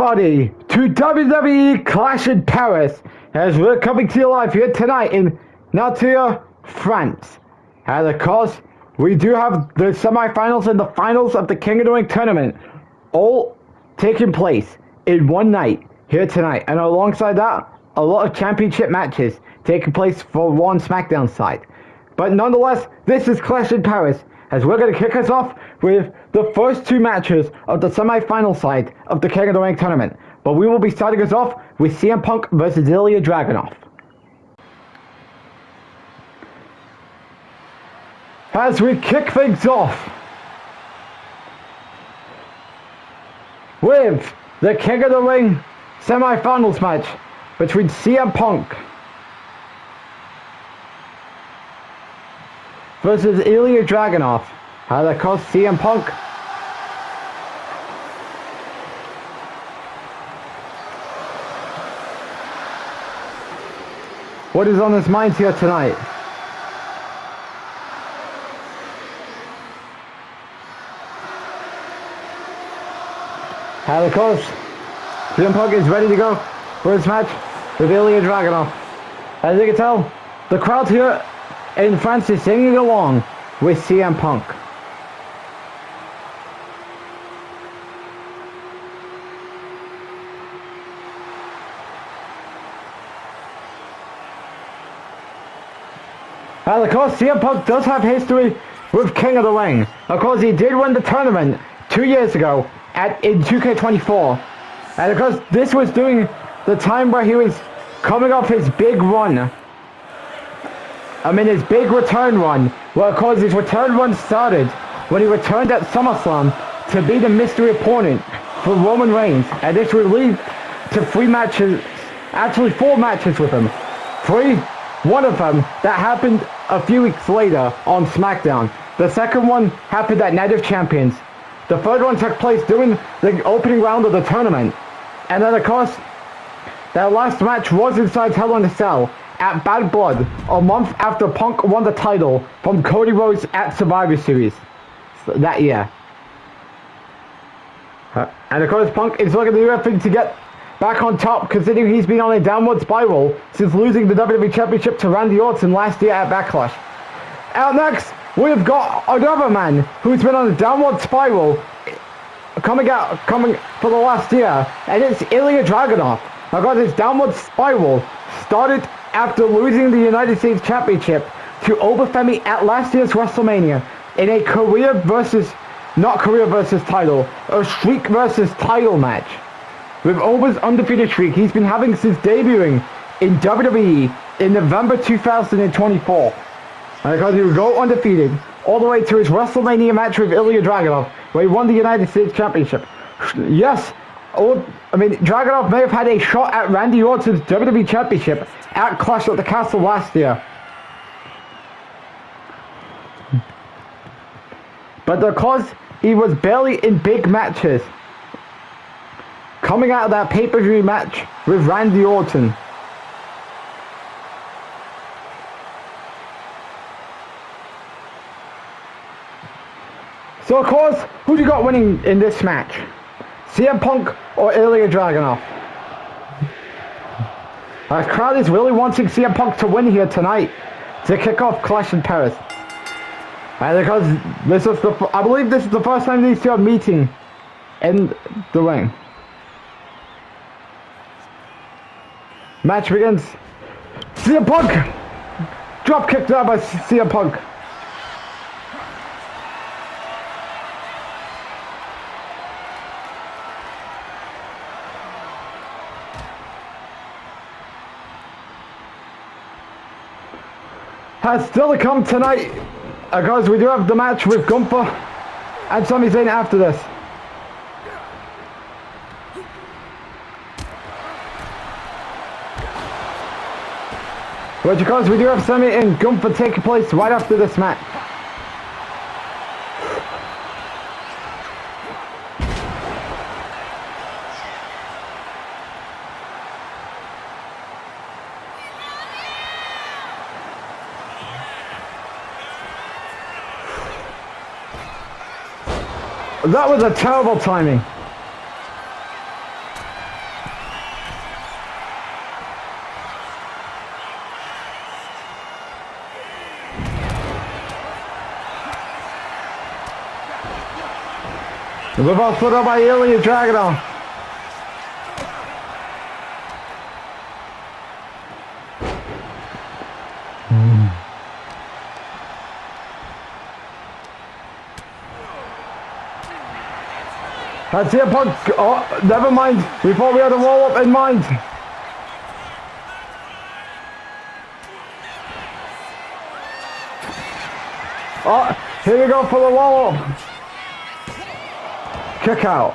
everybody to WWE Clash in Paris, as we're coming to you live here tonight in Nanterre, France. And of course, we do have the semifinals and the finals of the King of the Ring tournament all taking place in one night here tonight. And alongside that, a lot of championship matches taking place for Raw and SmackDown side. But nonetheless, this is Clash in Paris, as we're going to kick us off with the first two matches of the semi-final side of the King of the Ring tournament. But we will be starting us off with CM Punk versus Ilya Dragunov. As we kick things off with the King of the Ring semi-finals match between CM Punk versus Ilya Dragunov. And of course, CM Punk what is on his mind here tonight? And of course, CM Punk is ready to go for his match with Ilya Dragunov. As you can tell, the crowd here in France is singing along with CM Punk. And of course, CM Punk does have history with King of the Ring. Of course, he did win the tournament 2 years ago in 2K24. And of course, this was during the time where he was coming off his big run. His big return run. Well, of course, his return run started when he returned at SummerSlam to be the mystery opponent for Roman Reigns. And this would lead to 3 matches, actually 4 matches with him. 3, one of them that happened a few weeks later on SmackDown. The second one happened at Night of Champions. The third one took place during the opening round of the tournament. And then, of course, that last match was inside Hell in a Cell at Bad Blood, a month after Punk won the title from Cody Rhodes at Survivor Series that year. And of course, Punk is looking to do everything to get back on top, considering he's been on a downward spiral since losing the WWE Championship to Randy Orton last year at Backlash. Out next, we've got another man who's been on a downward spiral coming for the last year, and it's Ilya Dragunov. I got his downward spiral started after losing the United States Championship to Obafemi at last year's WrestleMania in a a streak versus title match. With Oba's undefeated streak he's been having since debuting in WWE in November 2024. And because he would go undefeated all the way to his WrestleMania match with Ilya Dragunov, where he won the United States Championship. Yes, Dragunov may have had a shot at Randy Orton's WWE Championship at Clash at the Castle last year. But because he was barely in big matches, coming out of that pay-per-view match with Randy Orton, so of course, who do you got winning in this match? CM Punk or Ilya Dragunov? The crowd is really wanting CM Punk to win here tonight to kick off Clash in Paris. And because I believe this is the first time these two are meeting in the ring. Match begins. CM Punk! Drop kick there by CM Punk. Has still to come tonight, because we do have the match with Gunther and Sami Zayn after this. But because we do have Sami and Gunther taking place right after this match. That was a terrible timing. Reverse put up by Ilya Dragunov. That's it, Punk. Oh, never mind. We thought we had a roll up in mind. Oh, here we go for the roll up. Kick out.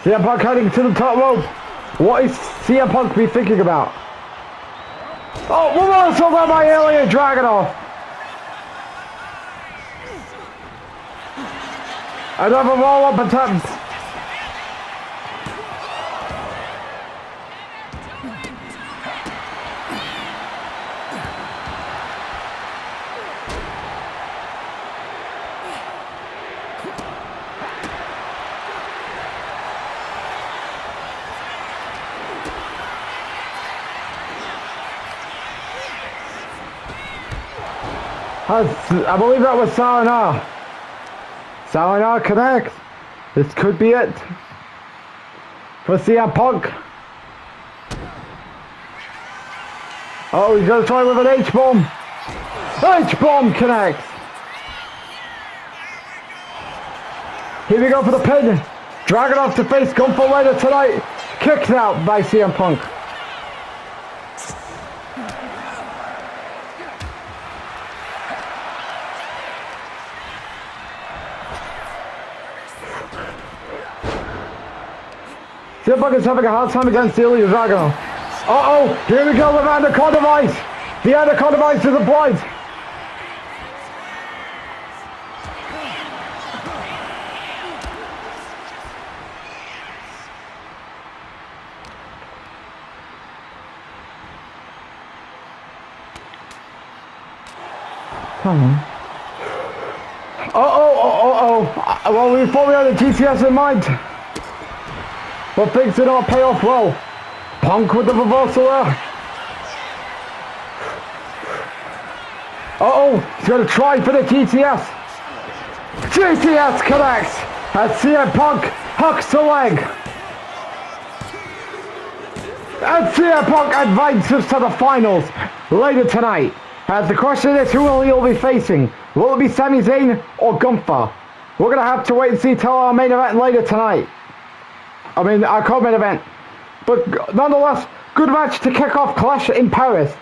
CM Punk heading to the top rope. What is CM Punk be thinking about? Oh, reversal by Ilya Dragunov. Another roll-up attempt. I believe that was Sayonara. Sayonara connects. This could be it for CM Punk. Oh, he's going to try with an H-bomb. H-bomb connects. Here we go for the pin. Dragunov to face Gunther later tonight. Kicked out by CM Punk. CM Punk is having a hard time against Ilya Dragunov. Uh-oh, here we go with Anaconda Vice. The Anaconda Vice is applied. Come on. Uh-oh. Well, we thought we had the GTS in mind. But things did not pay off well. Punk with the reversal there. Uh-oh, he's going to try for the GTS. GTS connects as CM Punk hooks the leg. And CM Punk advances to the finals later tonight. As the question is, who will he be facing? Will it be Sami Zayn or Gunther? We're going to have to wait and see till our main event later tonight. I mean, our co-main event. But nonetheless, good match to kick off Clash in Paris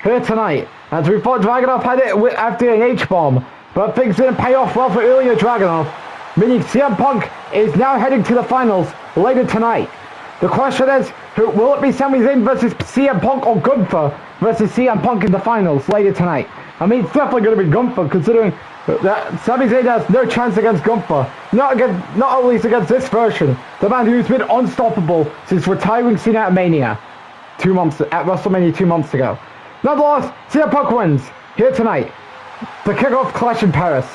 here tonight. As we thought Dragunov had it after an H-bomb, but things didn't pay off well for Ilya Dragunov, meaning CM Punk is now heading to the finals later tonight. The question is, will it be Sami Zayn versus CM Punk or Gunther versus CM Punk in the finals later tonight? I mean, it's definitely going to be Gunther, considering that Sami Zayn has no chance against Gunther. Not at least against this version. The man who's been unstoppable since retiring Cena at Mania at WrestleMania 2 months ago. Nonetheless, CM Punk wins here tonight. The kickoff Clash in Paris.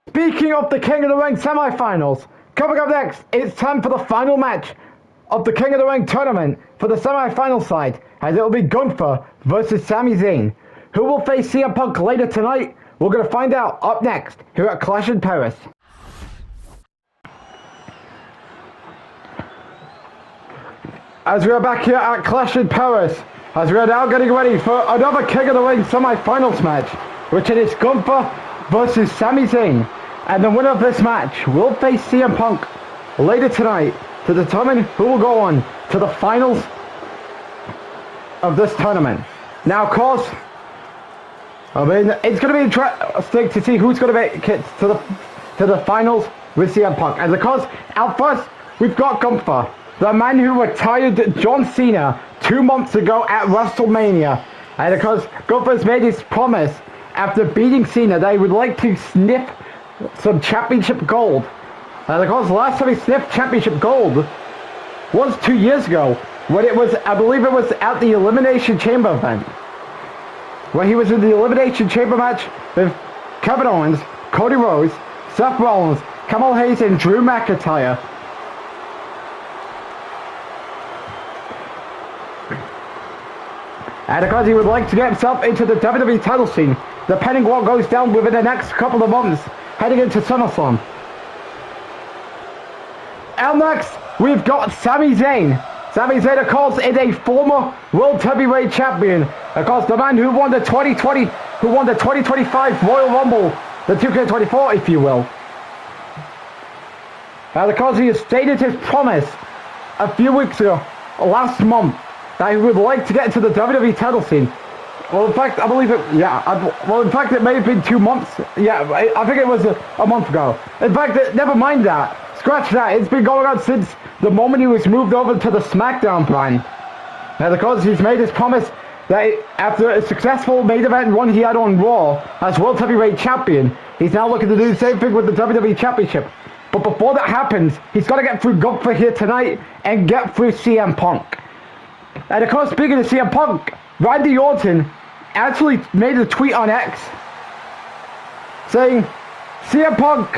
Speaking of the King of the Ring semi-finals, coming up next, it's time for the final match of the King of the Ring tournament for the semi-final side, as it will be Gunther versus Sami Zayn. Who will face CM Punk later tonight? We're going to find out up next here at Clash in Paris. As we are back here at Clash in Paris, as we are now getting ready for another King of the Ring semi-finals match, which is Gunther versus Sami Zayn. And the winner of this match will face CM Punk later tonight to determine who will go on to the finals of this tournament. Now, of course, I mean, it's going to be interesting to see who's going to make it to the finals with CM Punk. And of course, out first, we've got Gunther, the man who retired John Cena 2 months ago at WrestleMania. And of course, Gunther's made his promise after beating Cena that he would like to sniff some championship gold. And of course, last time he sniffed championship gold was 2 years ago, when it was, I believe it was at the Elimination Chamber event. where he was in the Elimination Chamber match with Kevin Owens, Cody Rhodes, Seth Rollins, Kamal Hayes, and Drew McIntyre. And because he would like to get himself into the WWE title scene, depending what goes down within the next couple of months, heading into SummerSlam. And next, we've got Sami Zayn. Sami Zayn, of course, is a former World Heavyweight Champion. Of course, the man who won the 2025 Royal Rumble, the 2K24, if you will. And of course, he has stated his promise a few weeks ago, last month, that he would like to get into the WWE title scene. Well, in fact, I believe it, well, in fact, it may have been 2 months. Yeah, I think it was a month ago. In fact, never mind that. Scratch that. It's been going on since the moment he was moved over to the SmackDown brand. And of course, he's made his promise that after a successful main event run he had on Raw as World Heavyweight Champion, he's now looking to do the same thing with the WWE Championship. But before that happens, he's got to get through Gunther here tonight and get through CM Punk. And of course, speaking of CM Punk, Randy Orton actually made a tweet on X saying, CM Punk,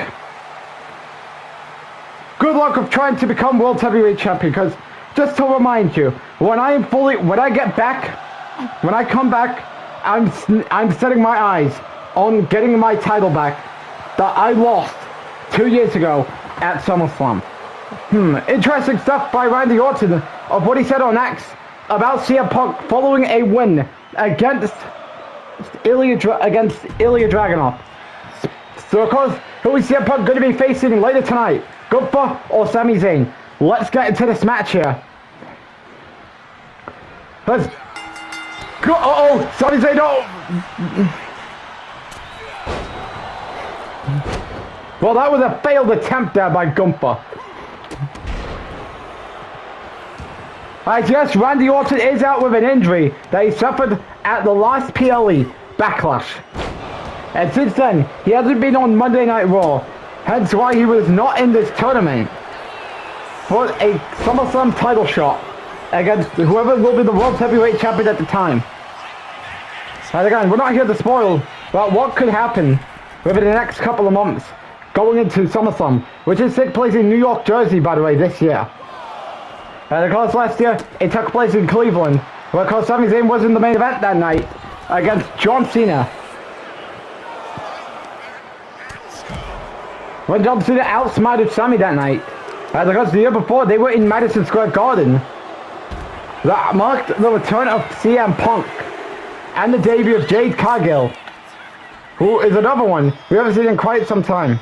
good luck of trying to become World Heavyweight Champion, because just to remind you, when I come back, I'm setting my eyes on getting my title back that I lost 2 years ago at SummerSlam. Interesting stuff by Randy Orton of what he said on X about CM Punk following a win against Ilya Dragunov. So of course, who is CM Punk going to be facing later tonight? Gunther or Sami Zayn? Let's get into this match here. Let's go. Sami Zayn, no. Well, that was a failed attempt there by Gunther. I guess Randy Orton is out with an injury that he suffered at the last PLE Backlash. And since then, he hasn't been on Monday Night Raw, hence why he was not in this tournament for a SummerSlam title shot against whoever will be the World Heavyweight Champion at the time. And again, we're not here to spoil about what could happen within the next couple of months going into SummerSlam, which is taking place in New York, Jersey, by the way, this year. And of course, last year, it took place in Cleveland, where of course Sami Zayn was in the main event that night against John Cena. When John Cena outsmarted Sami that night. And of course, the year before, they were in Madison Square Garden. That marked the return of CM Punk and the debut of Jade Cargill, who is another one we haven't seen in quite some time.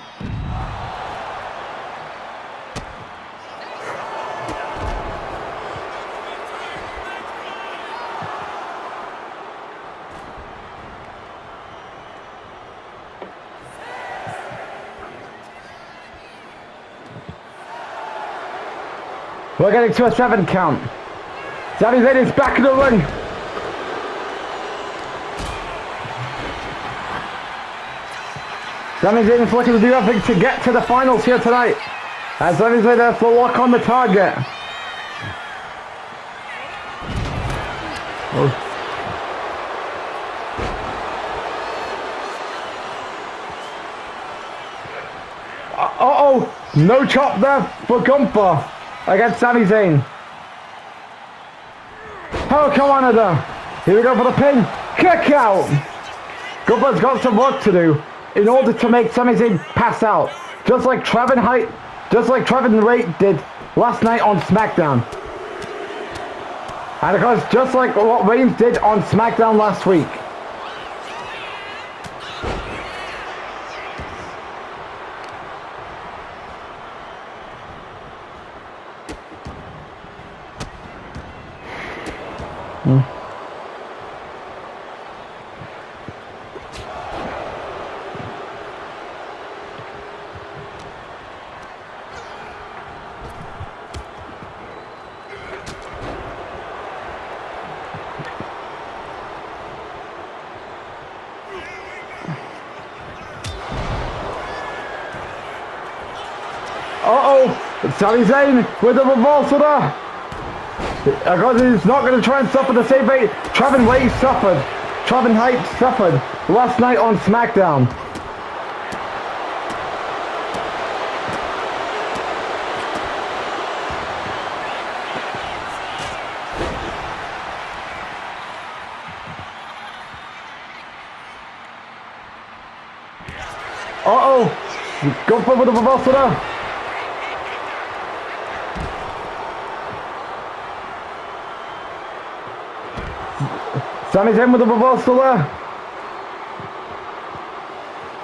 We're getting to a 7 count. Sami Zayn is back in the ring. Sami Zayn is looking to do everything to get to the finals here tonight. And Sami Zayn has to lock on the target. No chop there for Gunther against Sami Zayn. Oh, come on, Ada. Here we go for the pin. Kick out. Gunther's got some work to do in order to make Sami Zayn pass out, just like Trevin Ray did last night on SmackDown. And of course, just like what Reigns did on SmackDown last week. Sami Zayn with the reversal there. Because he's not going to try and suffer the same fate Trevin Ray suffered Travis Height suffered last night on SmackDown. Go for the reversal there. Sami Zayn with the reversal there.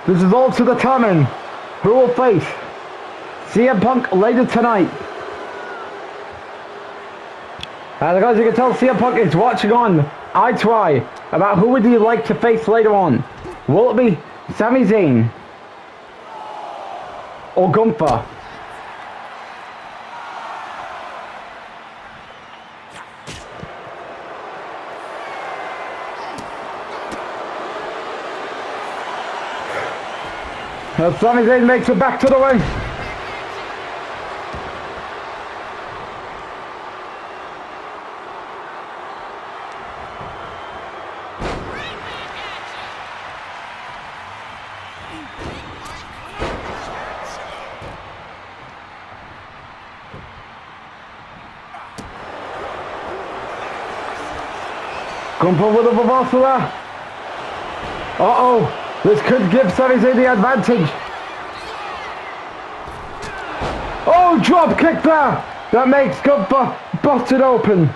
This is all to determine who will face CM Punk later tonight. And as you can tell, CM Punk is watching on I2I about who would he like to face later on. Will it be Sami Zayn or Gunther? As Sami Zayn makes it back to the ring. Gunther with a reversal there. Uh-oh. This could give Sami Zayn the advantage. Oh, drop kick there. That makes Gunther busted open.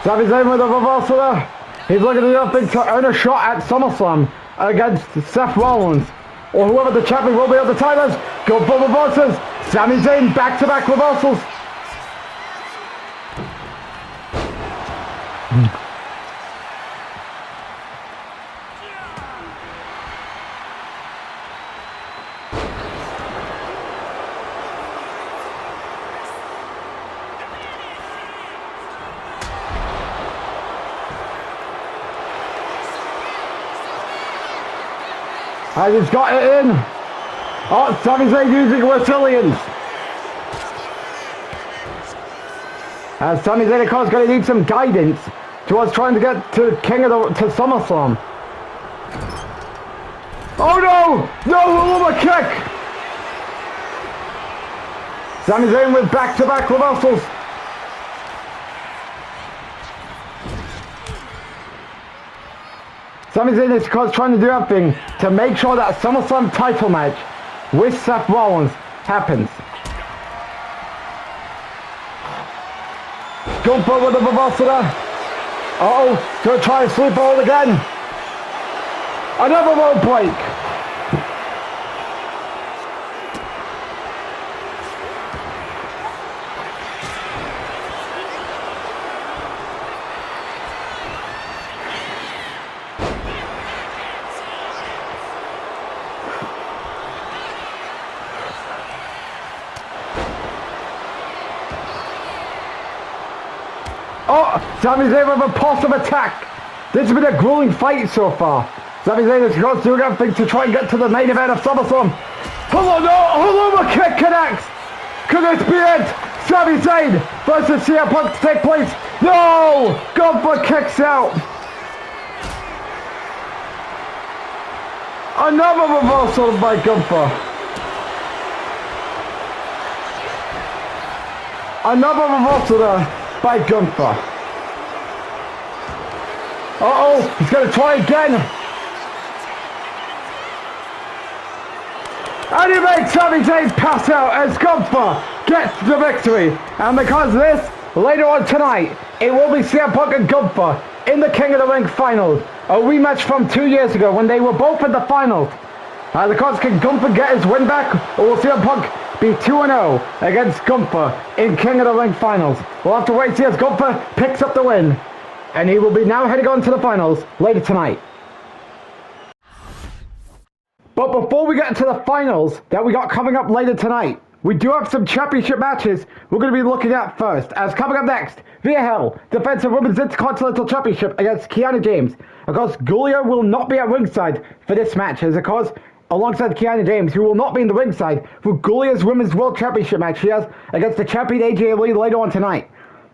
Sami Zayn with a reversal there. He's looking to do nothing to earn a shot at SummerSlam against Seth Rollins, or whoever the champion will be at the time is. Go for reversals. Sami Zayn back-to-back reversals. And he's got it in. Oh, Sami Zayn using resilience. And Sami Zayn, of course, going to need some guidance towards trying to get to to SummerSlam. Oh no! No, Ultima kick! Sami Zayn with back-to-back reversals. Sami Zayn is of course trying to do everything to make sure that a SummerSlam title match with Seth Rollins happens. Gunther with a reversal there. Uh-oh, gonna try to sleep hold again. Another road break. Oh, Sami Zayn with a impulsive attack. This has been a grueling fight so far. Sami Zayn is going to do everything to try and get to the main event of SummerSlam. Hello, no, Ultima kick connects. Could this be it? Sami Zayn versus CM Punk to take place. No, Gunther kicks out. Another reversal by Gunther. Another reversal there by Gunther. Uh-oh, he's going to try again. And he makes Sami Zayn pass out as Gunther gets the victory. And because of this, later on tonight, it will be CM Punk and Gunther in the King of the Ring finals. A rematch from 2 years ago when they were both in the finals. And of course, can Gunther get his win back, or will CM Punk be 2-0 against Gunther in King of the Ring finals? We'll have to wait and see as Gunther picks up the win and he will be now heading on to the finals later tonight. But before we get to the finals that we got coming up later tonight, we do have some championship matches we're going to be looking at first. As coming up next, Via Hell defends the Women's Intercontinental Championship against Kiana James. Of course, Julia will not be at ringside for this match, as of course, alongside Kiana James, who will not be in the ringside for Julia's Women's World Championship match she has against the champion AJ Lee later on tonight.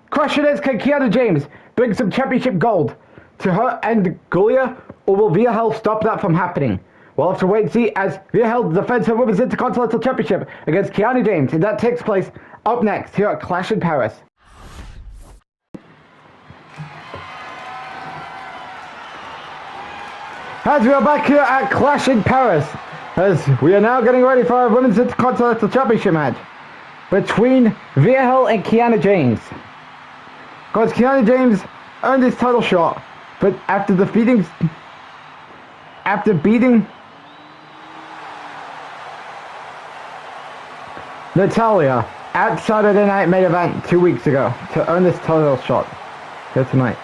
Question is, can Kiana James bring some championship gold to her and Julia, or will Via Hell stop that from happening? We'll have to wait and see as Via Hell defends her Women's Intercontinental Championship against Kiana James, and that takes place up next here at Clash in Paris. As we are back here at Clash in Paris, as we are now getting ready for our Women's Intercontinental Championship match between Via Hell and Kiana James. Because Kiana James earned his title shot, but after beating Natalia at Saturday Night Main Event 2 weeks ago to earn this title shot here tonight.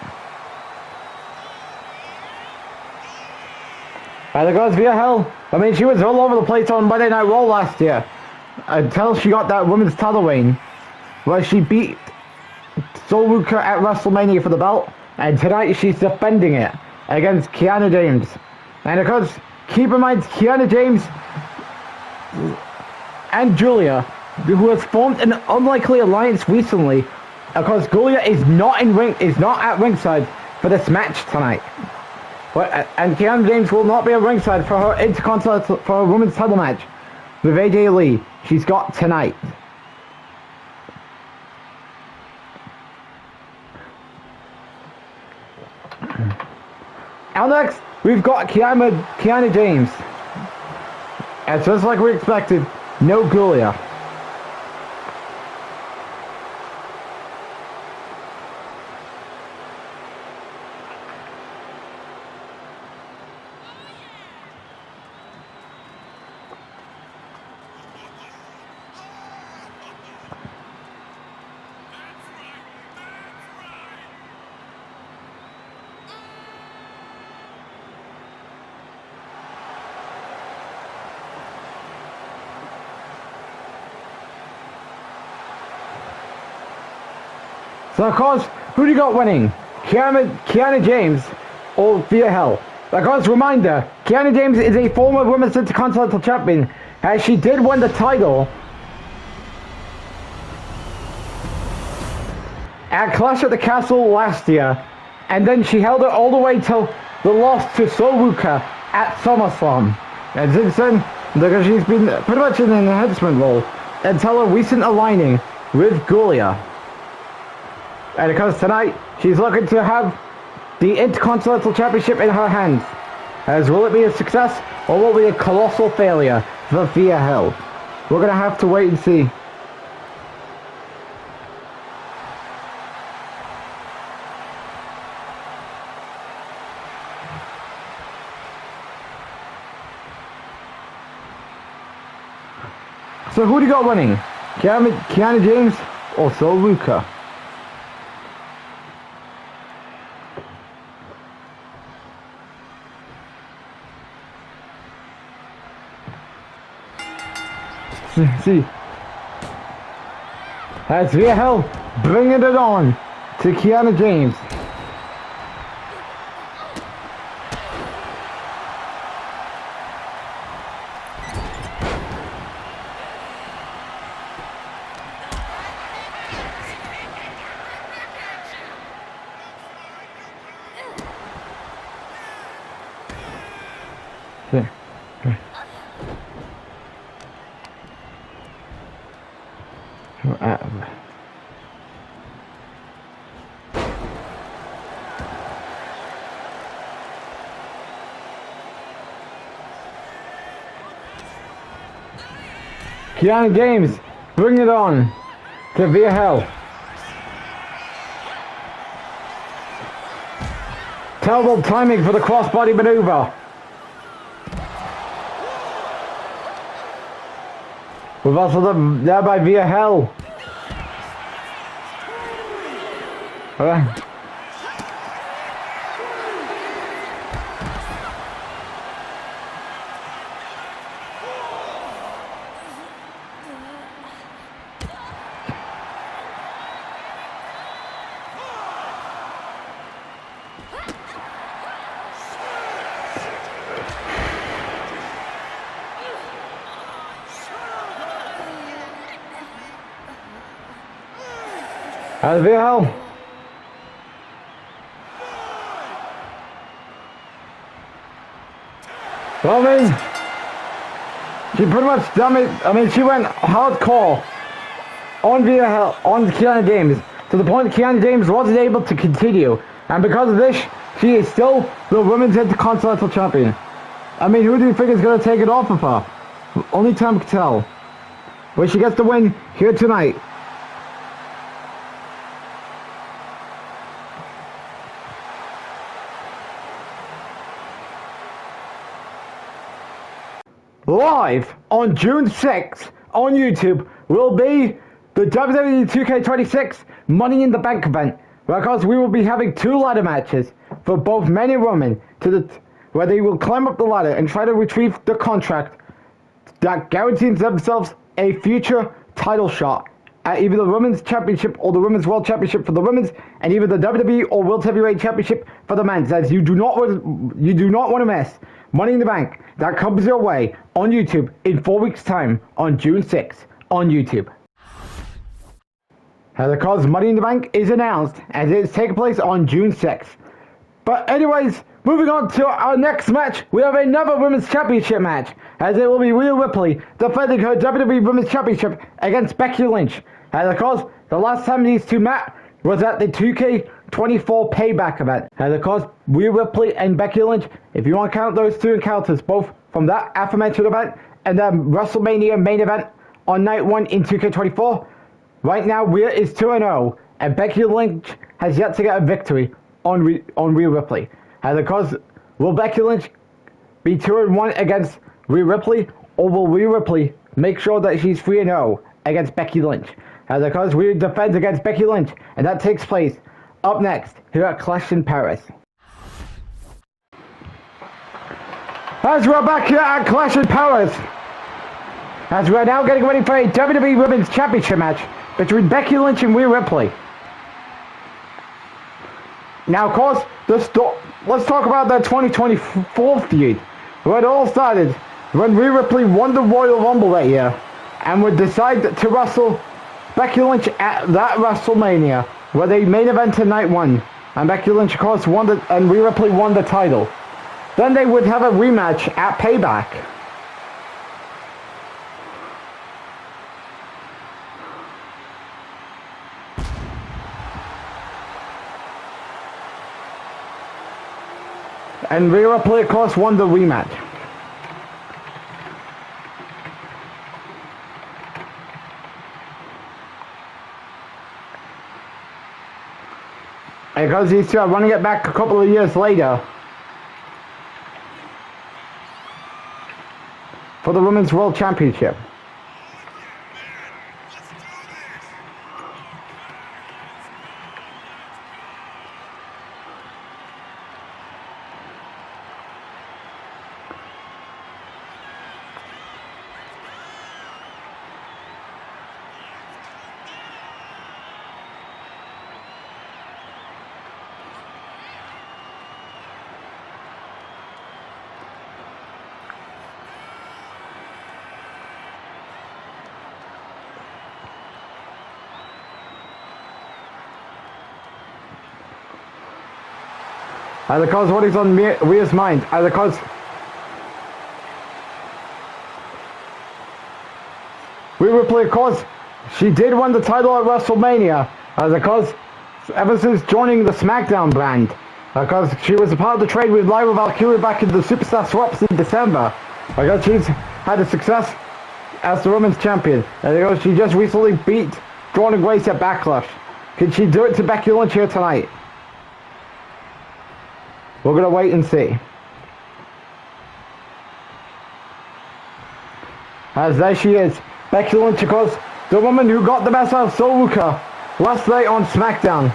And of course, Via Hell, I mean, she was all over the place on Monday Night Raw last year until she got that women's title reign where she beat Soluka at WrestleMania for the belt, and tonight she's defending it against Kiana James. And of course, keep in mind, Kiana James and Julia, who has formed an unlikely alliance recently. Of course, Julia is not at ringside for this match tonight. And Kiana James will not be at ringside for her women's title match with AJ Lee. She's got tonight. Now next, we've got Kiana James. And just like we expected, no Julia. So of course, who do you got winning? Kiana James or Via Hell? Of course, reminder, Kiana James is a former Women's Intercontinental Champion, as she did win the title at Clash at the Castle last year, and then she held it all the way till the loss to Soluka at SummerSlam. And since then, because she's been pretty much in an enhancement role until her recent aligning with Julia. And because tonight, she's looking to have the Intercontinental Championship in her hands. As will it be a success, or will it be a colossal failure for Via Hell? We're going to have to wait and see. So who do you got winning? Kiana James or Soluka? See, that's Via Hell bringing it on to Kiana James. Kiana James, bring it on to Via Hell. Terrible timing for the crossbody maneuver. Reversal there by Via Hell. As Vilhelm. Well, I mean, she pretty much done it. I mean, she went hardcore on Vilhelm, on Kiana James, to the point Kiana James wasn't able to continue. And because of this, she is still the Women's Intercontinental Champion. I mean, who do you think is going to take it off of her? Only time can tell. But she gets the win here tonight. Live on June 6th on YouTube will be the WWE 2K26 Money in the Bank event, because we will be having 2 ladder matches for both men and women where they will climb up the ladder and try to retrieve the contract that guarantees themselves a future title shot at either the Women's Championship or the Women's World Championship for the women's, and either the WWE or World Heavyweight Championship for the men's. As you do not want to miss Money in the Bank that comes your way on YouTube in 4 weeks' time on June 6th on YouTube. And because Money in the Bank is announced as it is taking place on June 6th. But anyways, moving on to our next match, we have another Women's Championship match, as it will be Rhea Ripley defending her WWE Women's Championship against Becky Lynch. And of course, the last time these two met was at the 2K24 Payback event. And of course, Rhea Ripley and Becky Lynch, if you want to count those 2 encounters, both from that aforementioned event and the WrestleMania main event on night 1 in 2K24, right now Rhea is 2-0, and Becky Lynch has yet to get a victory on Rhea Ripley. And of course, will Becky Lynch be 2-1 against Rhea Ripley, or will Rhea Ripley make sure that she's 3-0 against Becky Lynch? And of course, Rhea defends against Becky Lynch, and that takes place up next here at Clash in Paris. As we're back here at Clash in Paris, as we're now getting ready for a WWE Women's Championship match between Becky Lynch and Rhea Ripley. Now, of course, let's talk about the 2024 feud, where it all started when Rhea Ripley won the Royal Rumble that year and would decide to wrestle Becky Lynch at that WrestleMania, where they main evented night 1, and Becky Lynch, of course, and Rhea Ripley won the title. Then they would have a rematch at Payback. And Rhea Ripley, of course, won the rematch. And because these two are running it back a couple of years later for the Women's World Championship. And because what is on Rhea's mind, and because Rhea Ripley, of course, she did win the title at WrestleMania, and because ever since joining the SmackDown brand, because she was a part of the trade with Lyra Valkyria back in the Superstar Swaps in December, because she's had a success as the Women's Champion, and because she just recently beat Jordan Grace at Backlash. Can she do it to Becky Lynch here tonight? We're going to wait and see. As there she is, Becky Lynch, of course, the woman who got the best out of Sol Ruka last night on SmackDown.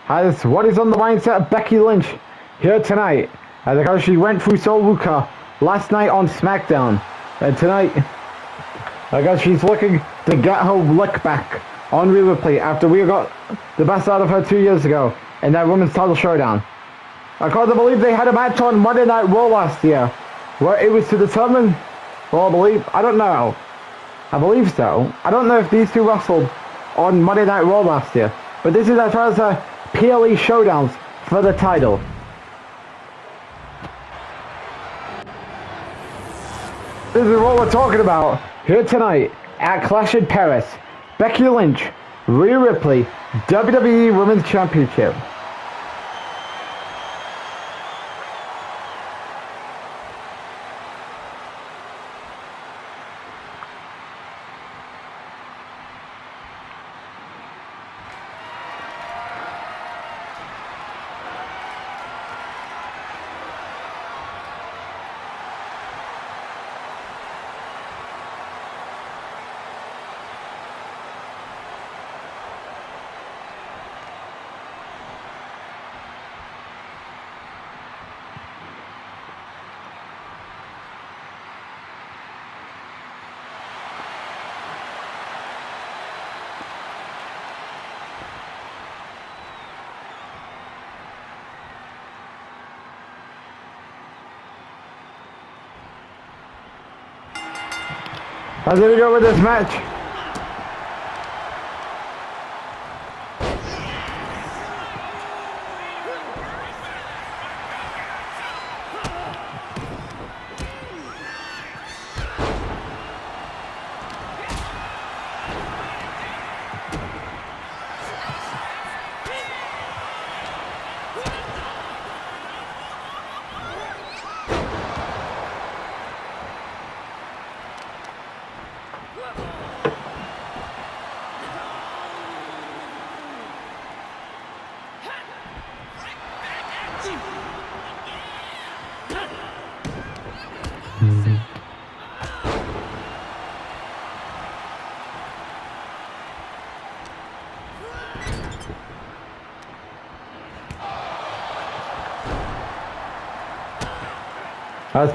has what is on the mindset of Becky Lynch here tonight. Because she went through so Luca last night on SmackDown. And tonight, I guess she's looking to get her lick back on Rhea Ripley after we got the best out of her 2 years ago in that women's title showdown. Because I believe they had a match on Monday Night Raw last year where it was to determine, well, I don't know. I believe so. I don't know if these two wrestled on Monday Night Raw last year, but this is as far as PLE showdowns for the title. This is what we're talking about here tonight at Clash in Paris. Becky Lynch, Rhea Ripley, WWE Women's Championship. How's it go with this match?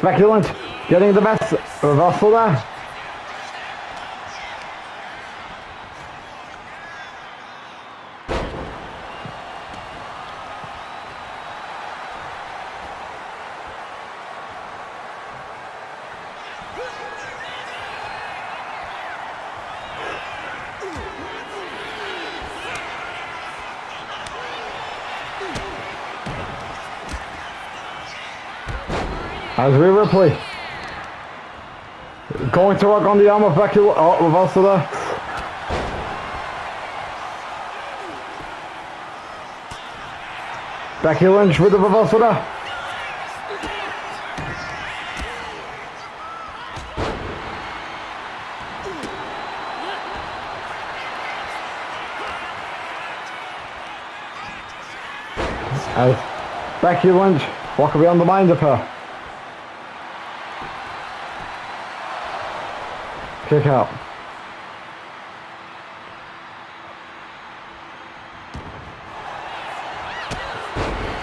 Becky Lynch getting the best reversal there. As Rhea Ripley going to work on the arm of Becky. Oh, reversal there. Becky Lynch with the reversal there. As Becky Lynch walking beyond the mind of her. Kick out.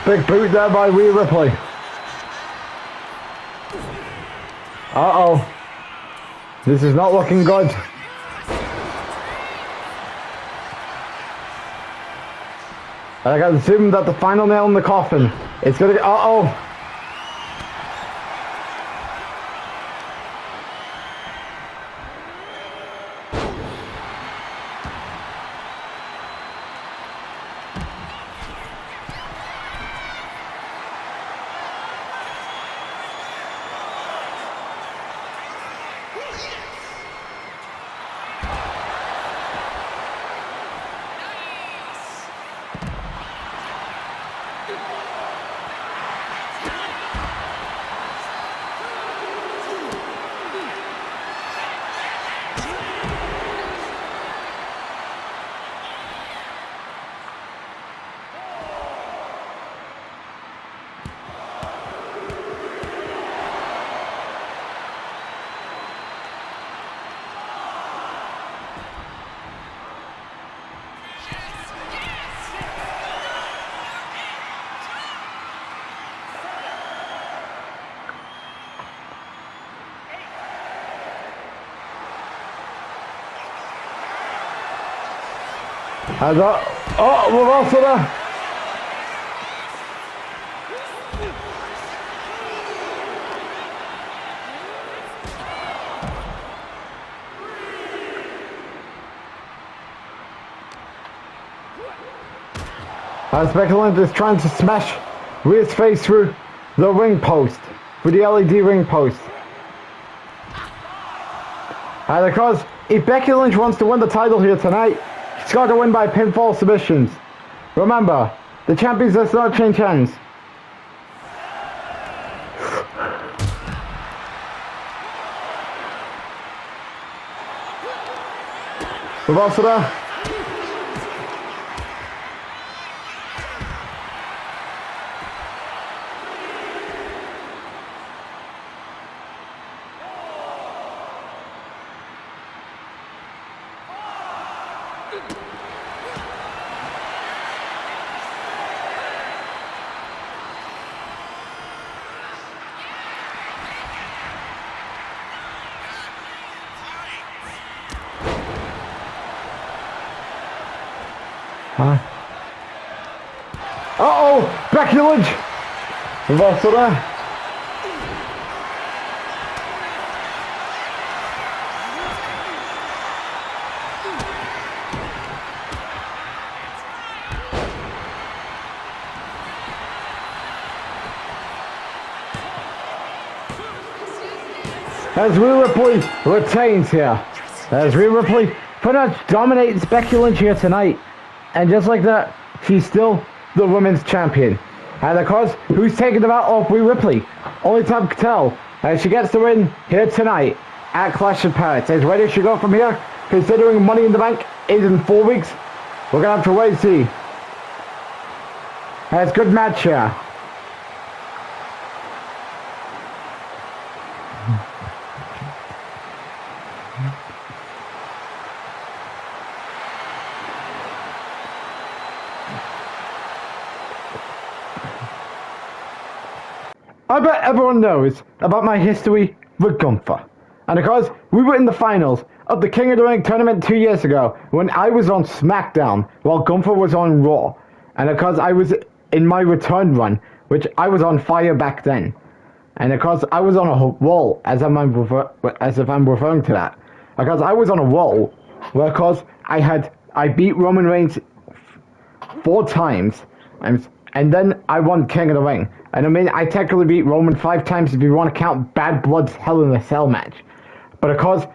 Big boot there by Rhea Ripley. Uh-oh. This is not looking good. I got to assume that the final nail in the coffin is going to be... Uh-oh. Reversal there. As Becky Lynch is trying to smash Rhea's face through the ring post, through the LED ring post. And of course, if Becky Lynch wants to win the title here tonight, she's got to win by pinfall submissions. Remember, the champions does not change hands. Reversal there. Uh-oh! Becky Lynch! Reversal there. As Rhea Ripley retains here. As Rhea Ripley pretty much dominates Becky Lynch here tonight. And just like that, she's still the women's champion. And of course, who's taking the belt off Rhea Ripley? Only time can tell. As she gets the win here tonight at Clash of Paris. As where does she go from here? Considering Money in the Bank is in 4 weeks, we're going to have to wait and see. And it's a good match here. I bet everyone knows about my history with Gunther. And of course, we were in the finals of the King of the Ring tournament 2 years ago when I was on SmackDown while Gunther was on Raw. And of course, I was in my return run, which I was on fire back then. And of course, I was on a roll, as if I'm referring to that. Because I was on a roll where, of course, I beat Roman Reigns 4 times, and then I won King of the Ring. And I mean, I technically beat Roman 5 times if you want to count Bad Blood's Hell in a Cell match. But of course,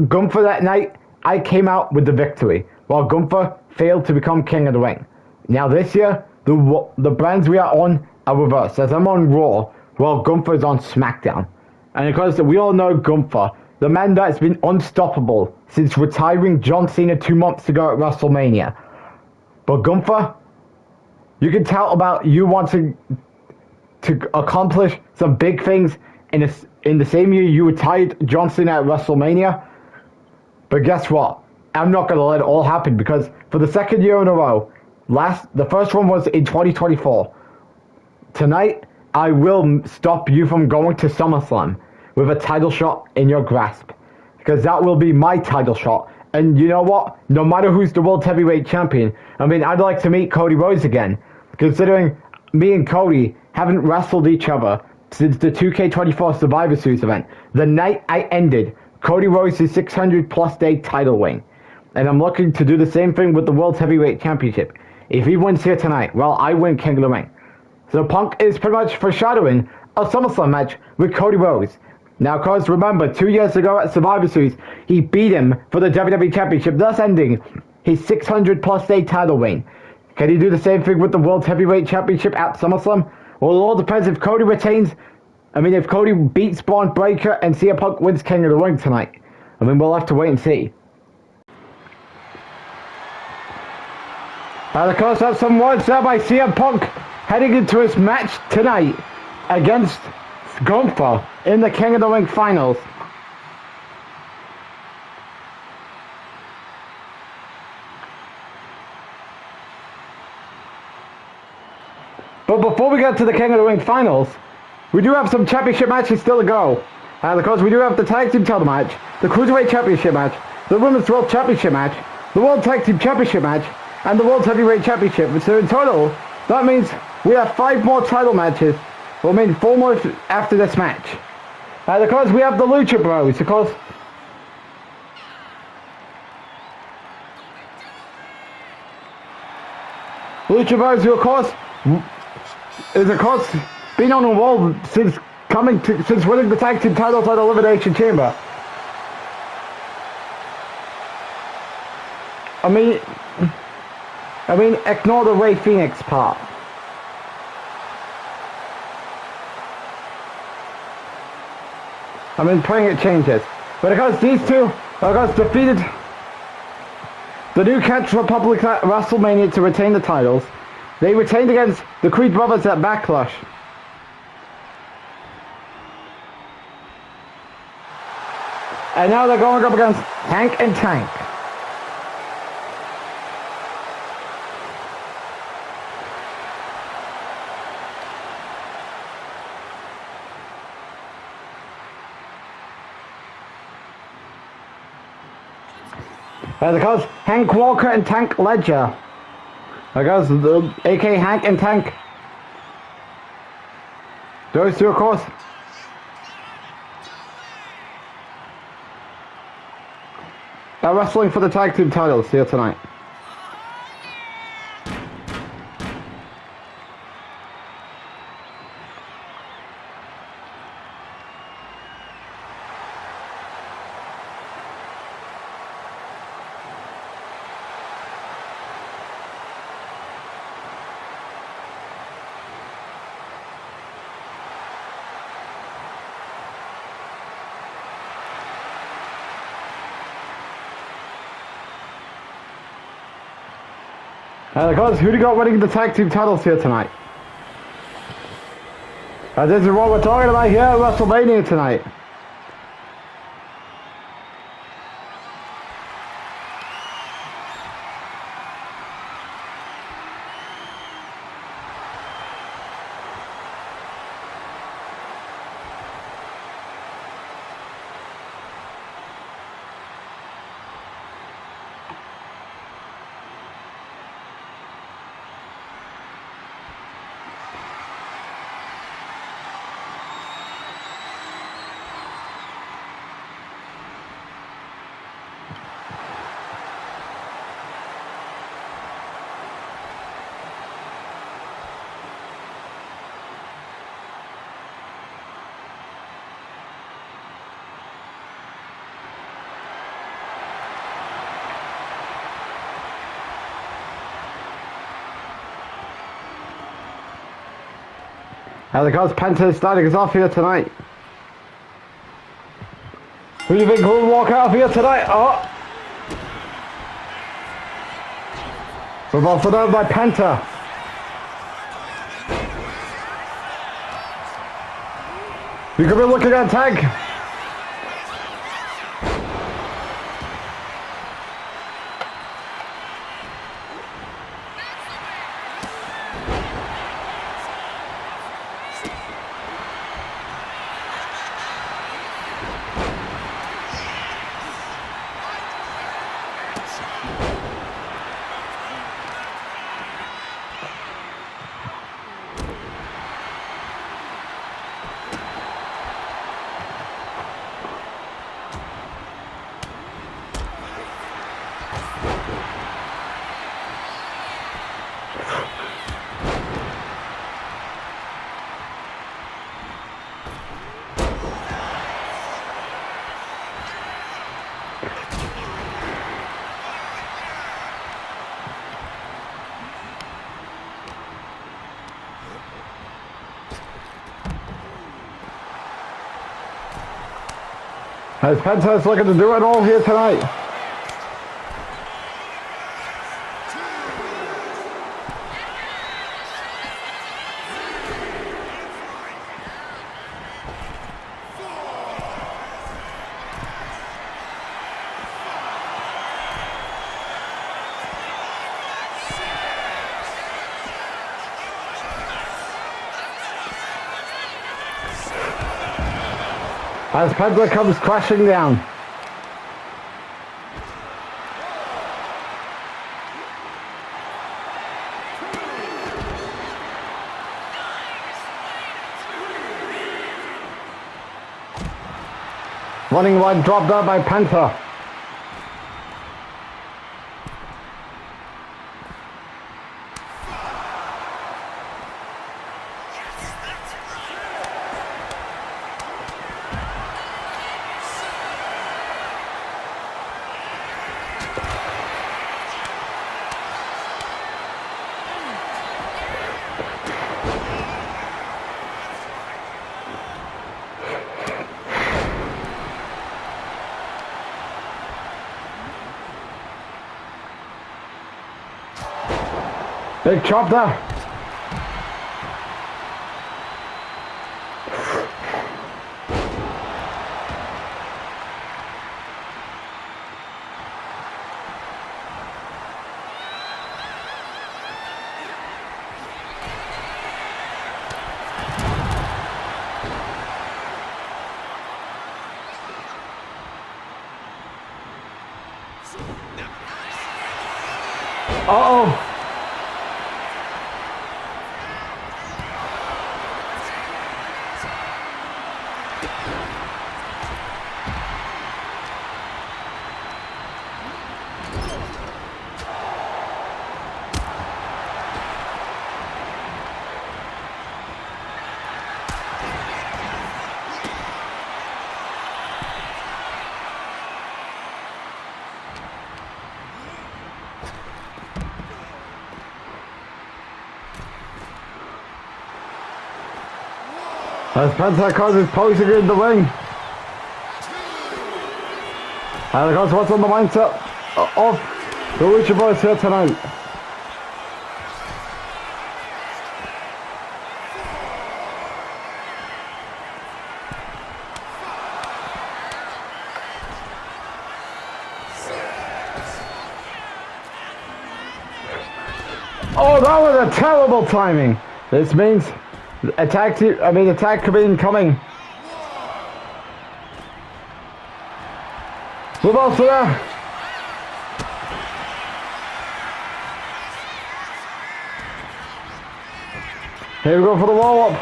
Gunther that night, I came out with the victory, while Gunther failed to become King of the Ring. Now this year, the brands we are on are reversed, as I'm on Raw, while Gunther is on SmackDown. And of course, we all know Gunther, the man that's been unstoppable since retiring John Cena 2 months ago at WrestleMania. But Gunther, you can tell about you wanting to accomplish some big things in the same year you retired John Cena at WrestleMania. But guess what? I'm not going to let it all happen, because for the second year in a row, the first one was in 2024. Tonight, I will stop you from going to SummerSlam with a title shot in your grasp, because that will be my title shot. And you know what? No matter who's the World Heavyweight Champion, I mean, I'd like to meet Cody Rhodes again, considering me and Cody haven't wrestled each other since the 2K24 Survivor Series event, the night I ended Cody Rhodes' 600 plus day title reign. And I'm looking to do the same thing with the World Heavyweight Championship. If he wins here tonight, well, I win King of the Ring. So Punk is pretty much foreshadowing a SummerSlam match with Cody Rhodes. Now, of course, remember, 2 years ago at Survivor Series, he beat him for the WWE Championship, thus ending his 600 plus day title reign. Can he do the same thing with the World Heavyweight Championship at SummerSlam? Well, it all depends if Cody retains. I mean, if Cody beats Braun Breaker and CM Punk wins King of the Ring tonight. I mean, we'll have to wait and see. And of course, that's some words there by CM Punk heading into his match tonight against Gunther in the King of the Ring finals. But before we get to the King of the Ring finals, we do have some championship matches still to go. And of course, we do have the Tag Team title match, the Cruiserweight Championship match, the Women's World Championship match, the World Tag Team Championship match, and the World Heavyweight Championship. So in total, that means we have 5 more title matches. Well, I mean 4 more after this match. And of course we have the Lucha Bros, of course. Lucha Bros, who of course is been on the wall since winning the tag team titles at Elimination Chamber. I mean, ignore the Ray Phoenix part. I mean, praying it changes. But of course, these two, of course, defeated the New Catch Republic at WrestleMania to retain the titles. They retained against the Creed Brothers at Backlash. And now they're going up against Hank and Tank. And of course, Hank Walker and Tank Ledger. Because aka Hank and Tank. Those two, of course. Are wrestling for the tag team titles here tonight. And of course, who do you got winning the tag team titles here tonight? And this is what we're talking about here at WrestleMania tonight. And of course, Penta is starting us off here tonight. Who do you think will walk out of here tonight? Oh! We're both down by Penta. You could be looking at tag. As Penta's looking to do it all here tonight. As Penta comes crashing down. Running leg drop there by Penta. Big chop there. Uh-oh. As Penta causes posing in the ring. And of course, what's on the mindset of the Lucha Boys here tonight? Oh, that was a terrible timing. This means attack could be incoming. Reversal there. Here we go for the roll up.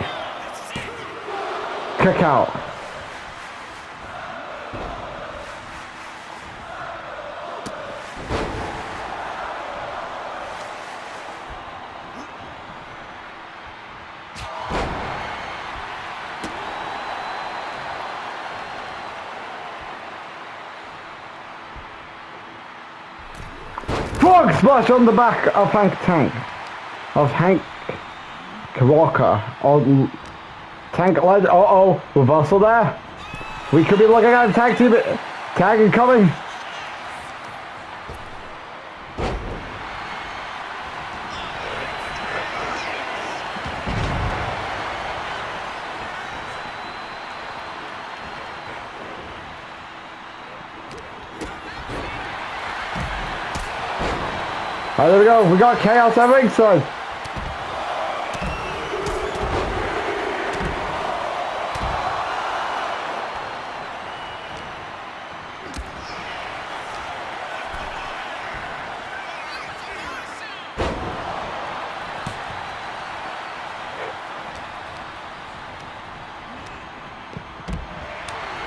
Kick out. Frog splash on the back of Hank Walker. Oh, Tank led. Uh-oh, reversal there. We could be looking at a tag team. Tag incoming. Alright, there we go. We got chaos at ringside.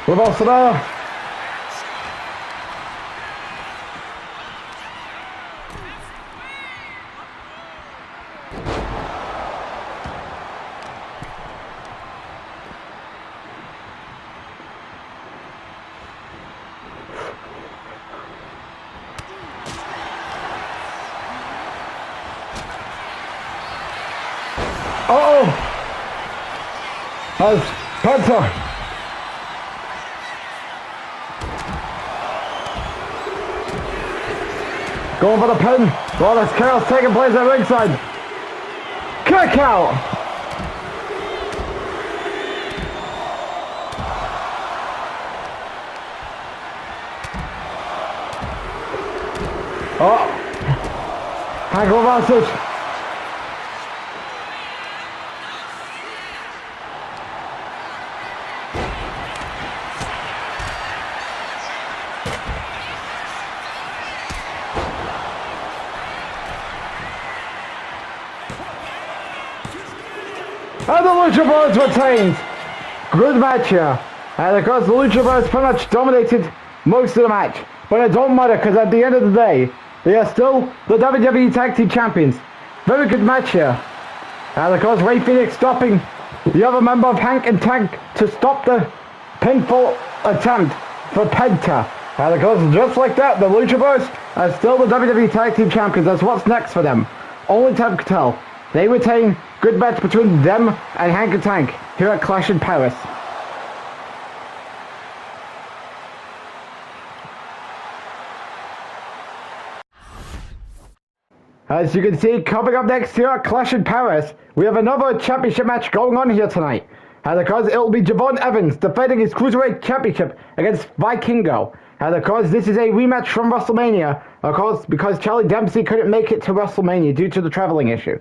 Reversal there. Uh-oh! As Penta. Going for the pin. Well, there's chaos taking place at ringside. Kick out! Oh! Ankle advantage. And the Lucha Brothers retains. Good match here. And of course, the Lucha Bros pretty much dominated most of the match. But it don't matter, because at the end of the day, they are still the WWE Tag Team Champions. Very good match here. And of course, Ray Phoenix stopping the other member of Hank and Tank to stop the pinfall attempt for Penta. And of course, just like that, the Lucha Bros are still the WWE Tag Team Champions. That's what's next for them. Only time can tell. They retain good match between them and Hank and Tank here at Clash in Paris. As you can see, coming up next here at Clash in Paris, we have another championship match going on here tonight. And of course, it will be Javon Evans defending his Cruiserweight Championship against Vikingo. And of course, this is a rematch from WrestleMania, of course, because Charlie Dempsey couldn't make it to WrestleMania due to the traveling issue.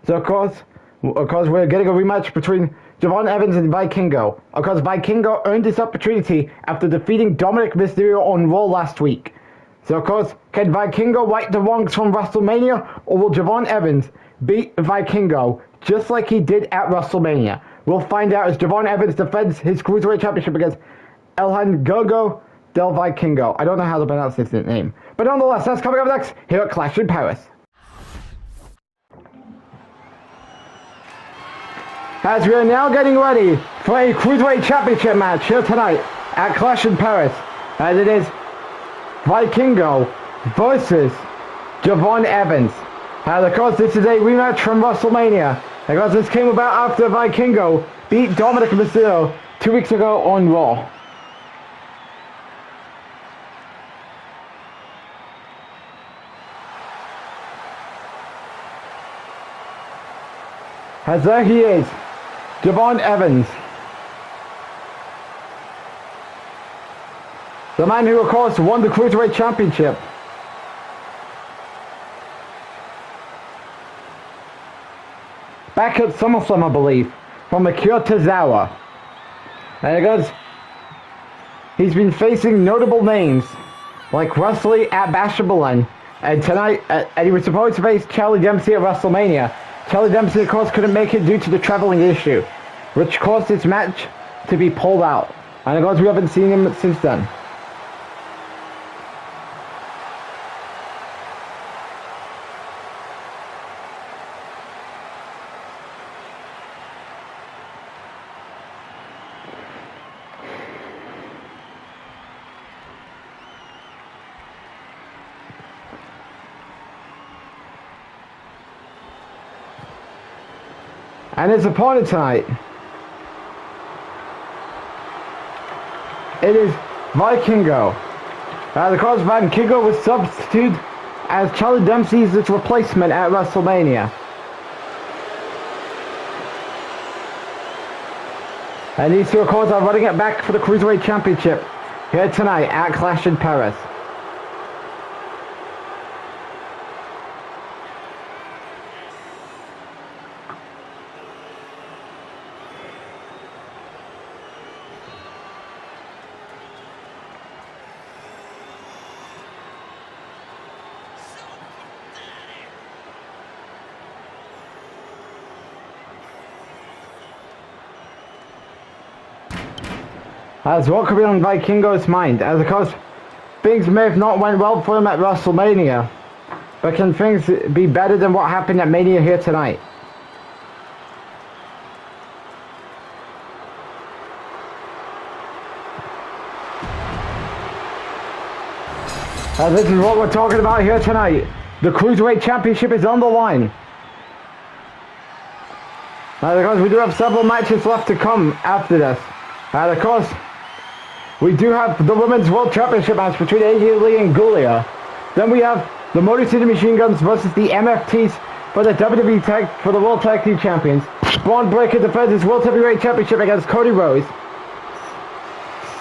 So of course, we're getting a rematch between Javon Evans and Vikingo. Of course, Vikingo earned this opportunity after defeating Dominic Mysterio on Raw last week. So of course, can Vikingo right the wrongs from WrestleMania, or will Javon Evans beat Vikingo just like he did at WrestleMania? We'll find out as Javon Evans defends his Cruiserweight Championship against Elhan Gogo Del Vikingo. I don't know how to pronounce his name. But nonetheless, that's coming up next here at Clash in Paris. As we are now getting ready for a Cruiserweight Championship match here tonight at Clash in Paris. As it is Vikingo versus Javon Evans. And of course, this is a rematch from WrestleMania. Because this came about after Vikingo beat Dominic Mysterio 2 weeks ago on Raw. As there he is, Javon Evans. The man who, of course, won the Cruiserweight Championship. Back at SummerSlam, I believe, from Akira Tozawa. And it goes, he's been facing notable names like Wesley at Bash at Berlin, and tonight, and he was supposed to face Charlie Dempsey at WrestleMania. Charlie Dempsey, of course, couldn't make it due to the traveling issue, which caused his match to be pulled out. And of course, we haven't seen him since then. And his opponent tonight, it is Vikingo. Of course, Vikingo was substituted as Charlie Dempsey's replacement at WrestleMania. And these two, of course, are running it back for the Cruiserweight Championship here tonight at Clash in Paris. As what could be on Vikingo's mind, as of course things may have not went well for him at WrestleMania, but can things be better than what happened at Mania here tonight? This is what we're talking about here tonight. The Cruiserweight Championship is on the line. Because we do have several matches left to come after this. Of course, we do have the Women's World Championship match between AJ Lee and Giulia. Then we have the Motor City Machine Guns versus the MFTs for the WWE for the World Tag Team Champions. Braun Breaker defends his World Heavyweight Championship against Cody Rhodes.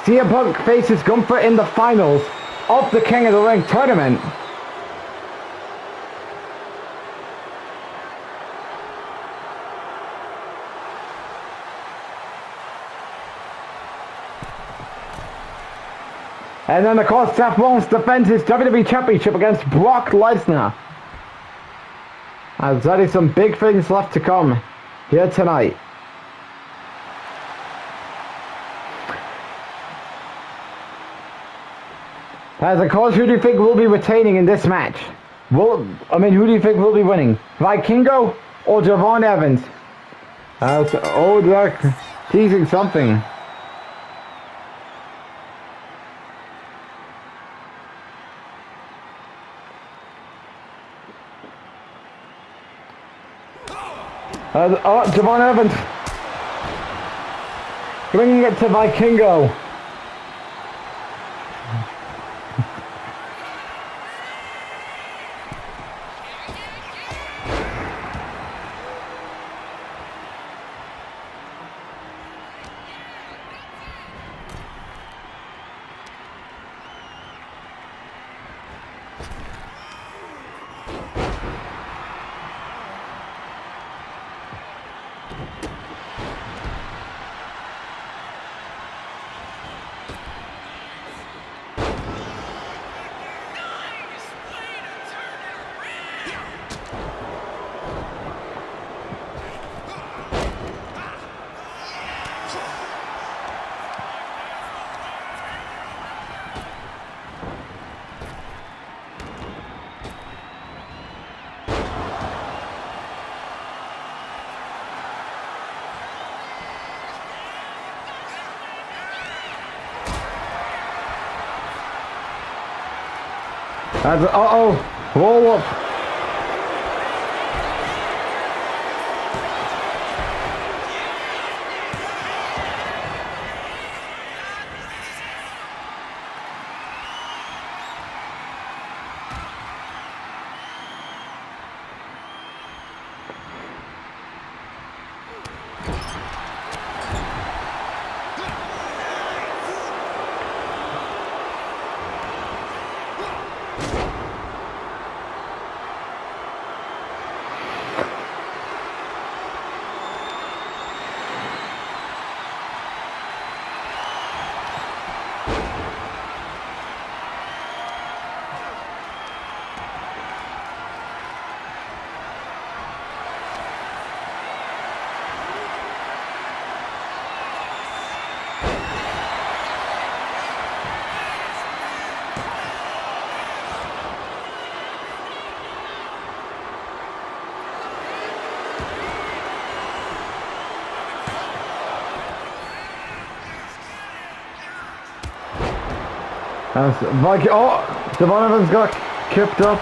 CM Punk faces Gunther in the finals of the King of the Ring tournament. And then, of course, Seth Rollins defends his WWE Championship against Brock Lesnar. As there is some big things left to come here tonight. As of course, who do you think will be retaining in this match? Who do you think will be winning? Vikingo or Javon Evans? They're teasing something. Javon Evans bringing it to Vikingo. Roll up. Javon Evans got kicked up.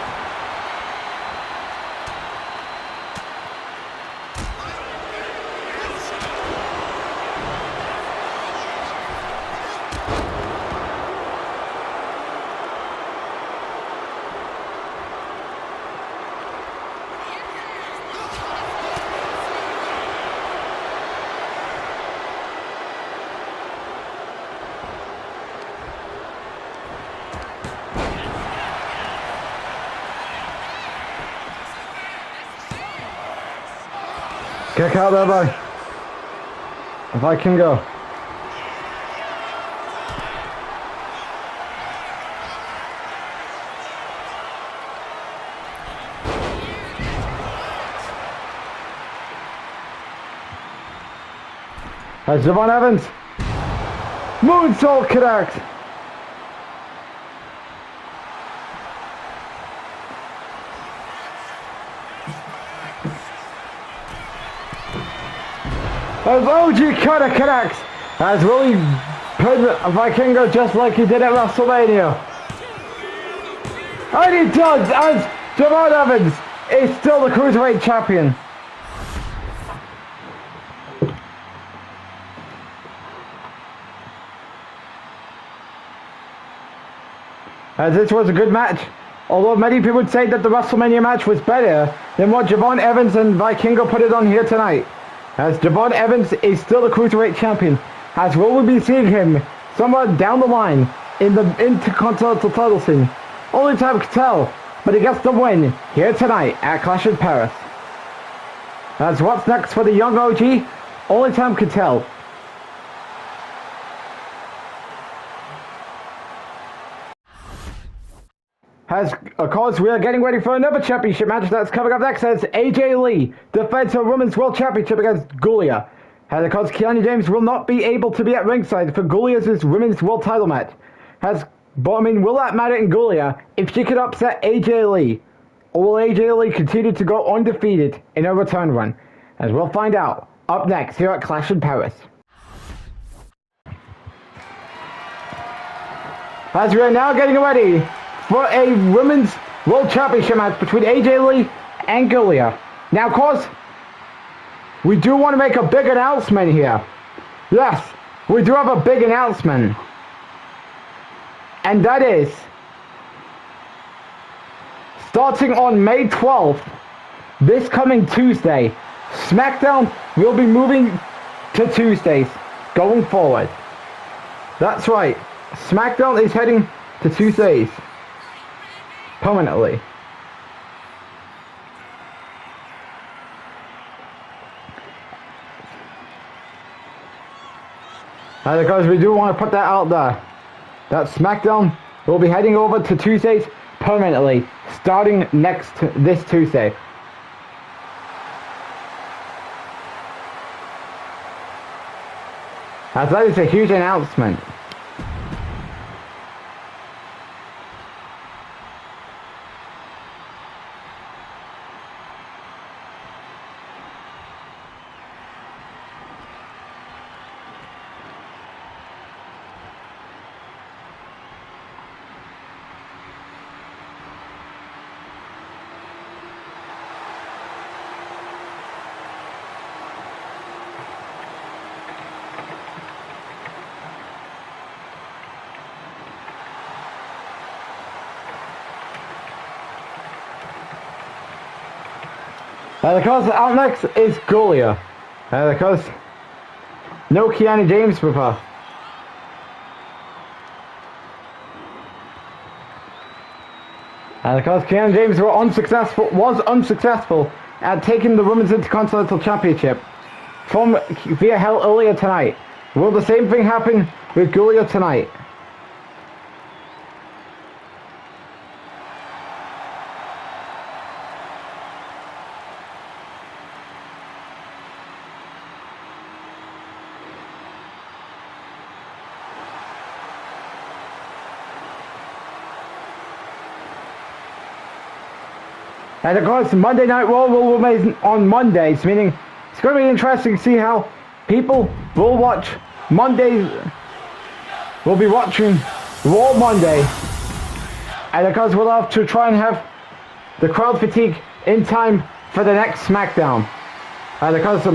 Kick out there by Vikingo. As Javon Evans moonsault connect. As OG Cutter connects, as Willie put Vikingo just like he did at WrestleMania. And he does, as Javon Evans is still the Cruiserweight Champion. As this was a good match, although many people would say that the WrestleMania match was better than what Javon Evans and Vikingo put it on here tonight. As Javon Evans is still the Cruiserweight Champion, as will we be seeing him somewhere down the line in the Intercontinental title scene. Only time can tell, but he gets the win here tonight at Clash in Paris. As what's next for the young OG, only time can tell. As of course we are getting ready for another championship match that's coming up next as AJ Lee defends her Women's World Championship against Gulia. As of course Kiana James will not be able to be at ringside for Gulia's Women's World title match. As But I mean, will that matter in Gulia if she could upset AJ Lee? Or will AJ Lee continue to go undefeated in a return run? As we'll find out up next here at Clash in Paris. As we are now getting ready for a Women's World Championship match between AJ Lee and Gulia. Now, of course, we do want to make a big announcement here. Yes, we do have a big announcement. And that is, starting on May 12th, this coming Tuesday, SmackDown will be moving to Tuesdays going forward. That's right, SmackDown is heading to Tuesdays permanently. Because we do want to put that out there, that SmackDown will be heading over to Tuesdays permanently, starting this Tuesday. As that is a huge announcement. Because out next is Gulia. Because no Kiana James with her. Because Kiana James was unsuccessful at taking the Women's Intercontinental Championship from Via Hell earlier tonight. Will the same thing happen with Gulia tonight? And of course, Monday Night Raw will remain on Mondays, meaning it's going to be interesting to see how people will watch Mondays. We'll be watching Raw Monday. And of course, we'll have to try and have the crowd fatigue in time for the next SmackDown. And of course,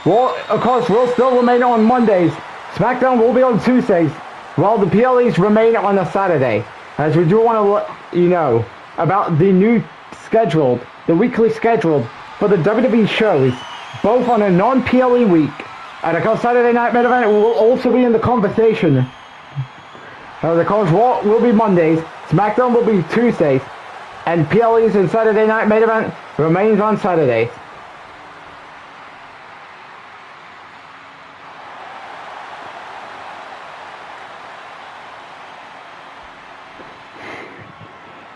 Raw, of course, will still remain on Mondays. SmackDown will be on Tuesdays, while the PLEs remain on a Saturday. As we do want to let you know about the weekly scheduled for the WWE shows, both on a non-PLE week. And of course, Saturday Night Main Event will also be in the conversation. Of course, Raw will be Mondays, SmackDown will be Tuesdays, and PLEs and Saturday Night Main Event remains on Saturdays.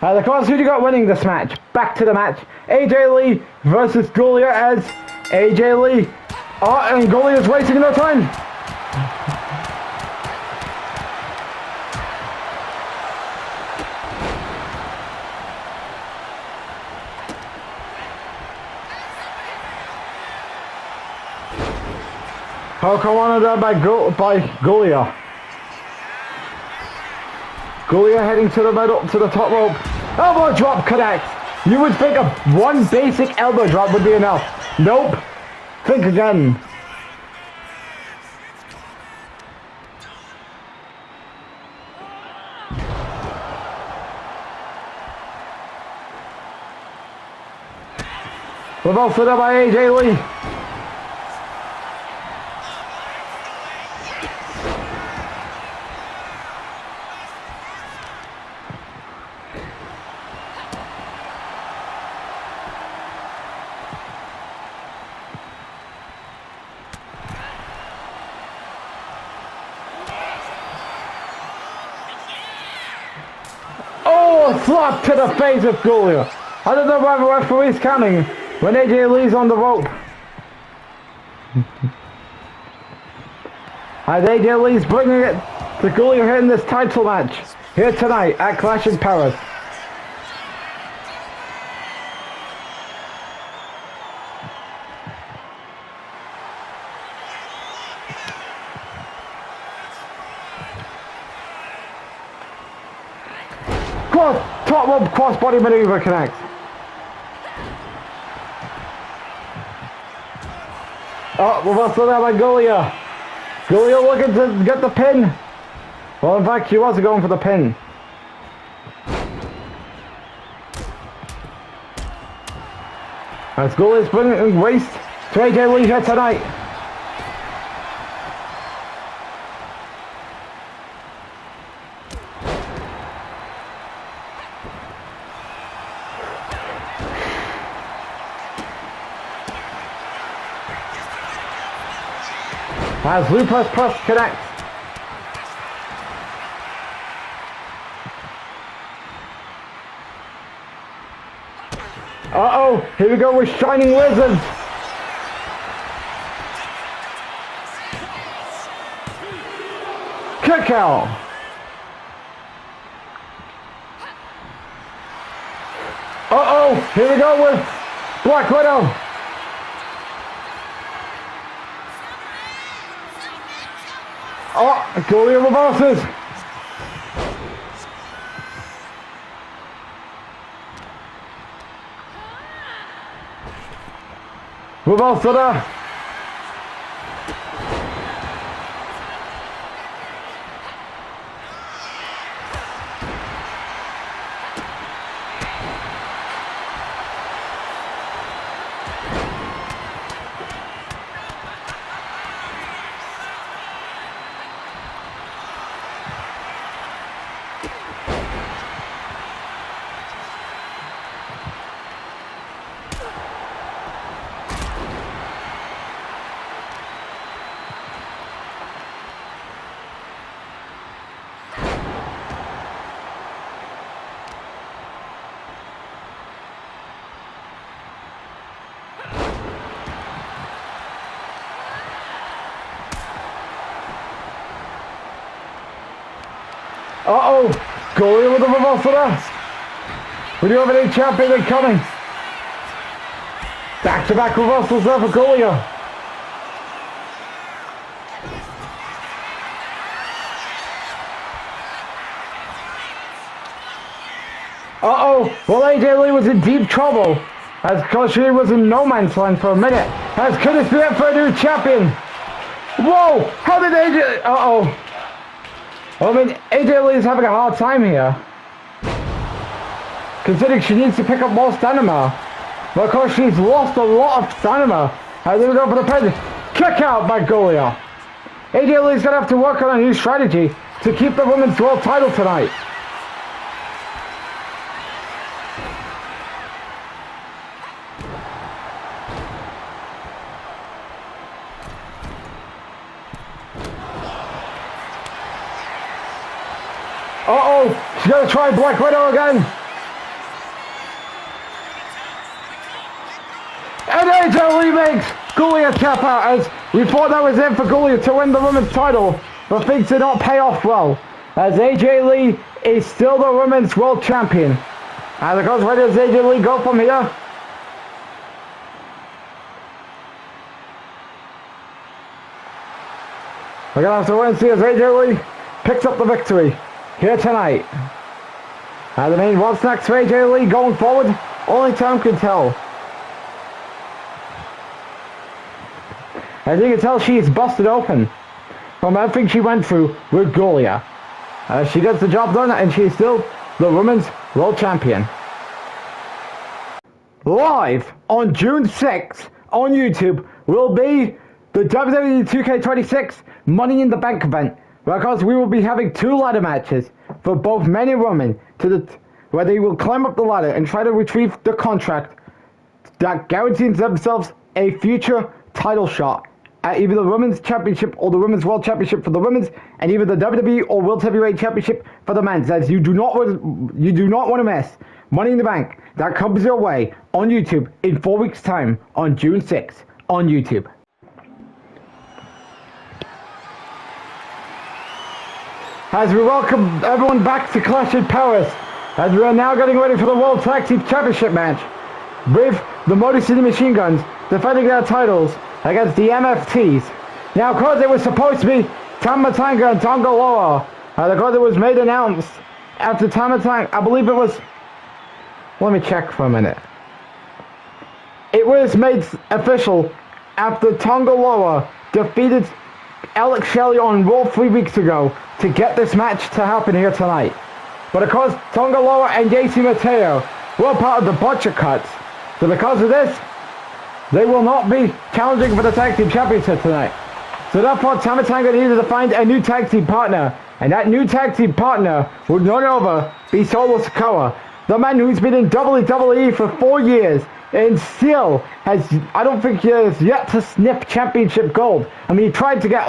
Of course, who do you got winning this match? Back to the match. AJ Lee versus Gulia, as AJ Lee and Gulia is wasting no time. Hurricanrana done by Gulia. Gulia heading to the middle, to the top rope. Elbow drop connects. You would think one basic elbow drop would be enough. Nope. Think again. Reversed it by AJ Lee. Slap to the face of Gulia. I don't know why the referee's counting when AJ Lee's on the rope. And AJ Lee's bringing it to Gulia here in this title match here tonight at Clash in Paris. Top rope crossbody maneuver connects. Oh, reversal there by Gulia. Gulia looking to get the pin. Well, in fact, she was going for the pin. As Gulia's bringing waist to AJ Lee here tonight. As Lupus Plus connects. Uh-oh, here we go with Shining Wizards. Kick out. Uh-oh, here we go with Black Widow. Oh, Gulia reverses. Reversal there. Uh-oh, Gulia with the reversal there. With the overhead champion coming. Back-to-back reversals there for Gulia. Uh-oh, well AJ Lee was in deep trouble as she was in no man's land for a minute. As could this be it for a new champion? Whoa, how did AJ... Uh-oh. I mean, AJ Lee is having a hard time here. Considering she needs to pick up more stamina. But of course she's lost a lot of stamina. And then we go for the pin. Kick out by Gulia. AJ Lee's going to have to work on a new strategy to keep the women's world title tonight. Uh-oh, she's going to try Black Widow again. And AJ Lee makes Gulia tap out as we thought that was it for Gulia to win the women's title, but things did not pay off well as AJ Lee is still the women's world champion. And of course, where does AJ Lee go from here? We're going to have to wait and see as AJ Lee picks up the victory here tonight. And I mean, what's next for AJ Lee going forward? Only time can tell. As you can tell, she is busted open from everything she went through with Gulia. She gets the job done and she is still the women's world champion. Live on June 6th on YouTube will be the WWE 2K26 Money in the Bank event, because we will be having 2 ladder matches for both men and women where they will climb up the ladder and try to retrieve the contract that guarantees themselves a future title shot at either the Women's Championship or the Women's World Championship for the women's, and either the WWE or World Heavyweight Championship for the men's. As you do not want to miss Money in the Bank that comes your way on YouTube in 4 weeks' time on June 6th on YouTube. as we welcome everyone back to Clash in Paris, as we are now getting ready for the World Tag Team Championship match, with the Motor City Machine Guns defending their titles against the MFTs. Now, because it was supposed to be Tama Tonga and Tonga Loa, because it was made announced after Tama Tonga, I believe it was, let me check for a minute. It was made official after Tonga Loa defeated Alex Shelley on Raw 3 weeks ago to get this match to happen here tonight. But of course, Tonga Loa and JC Mateo were part of the Butcher Cuts. So because of this, they will not be challenging for the Tag Team Championship tonight. So therefore, Tama Tonga needed to find a new Tag Team partner. And that new Tag Team partner would none other be Solo Sikoa, the man who's been in WWE for 4 years and still has, I don't think he has yet to sniff championship gold. I mean, he tried to get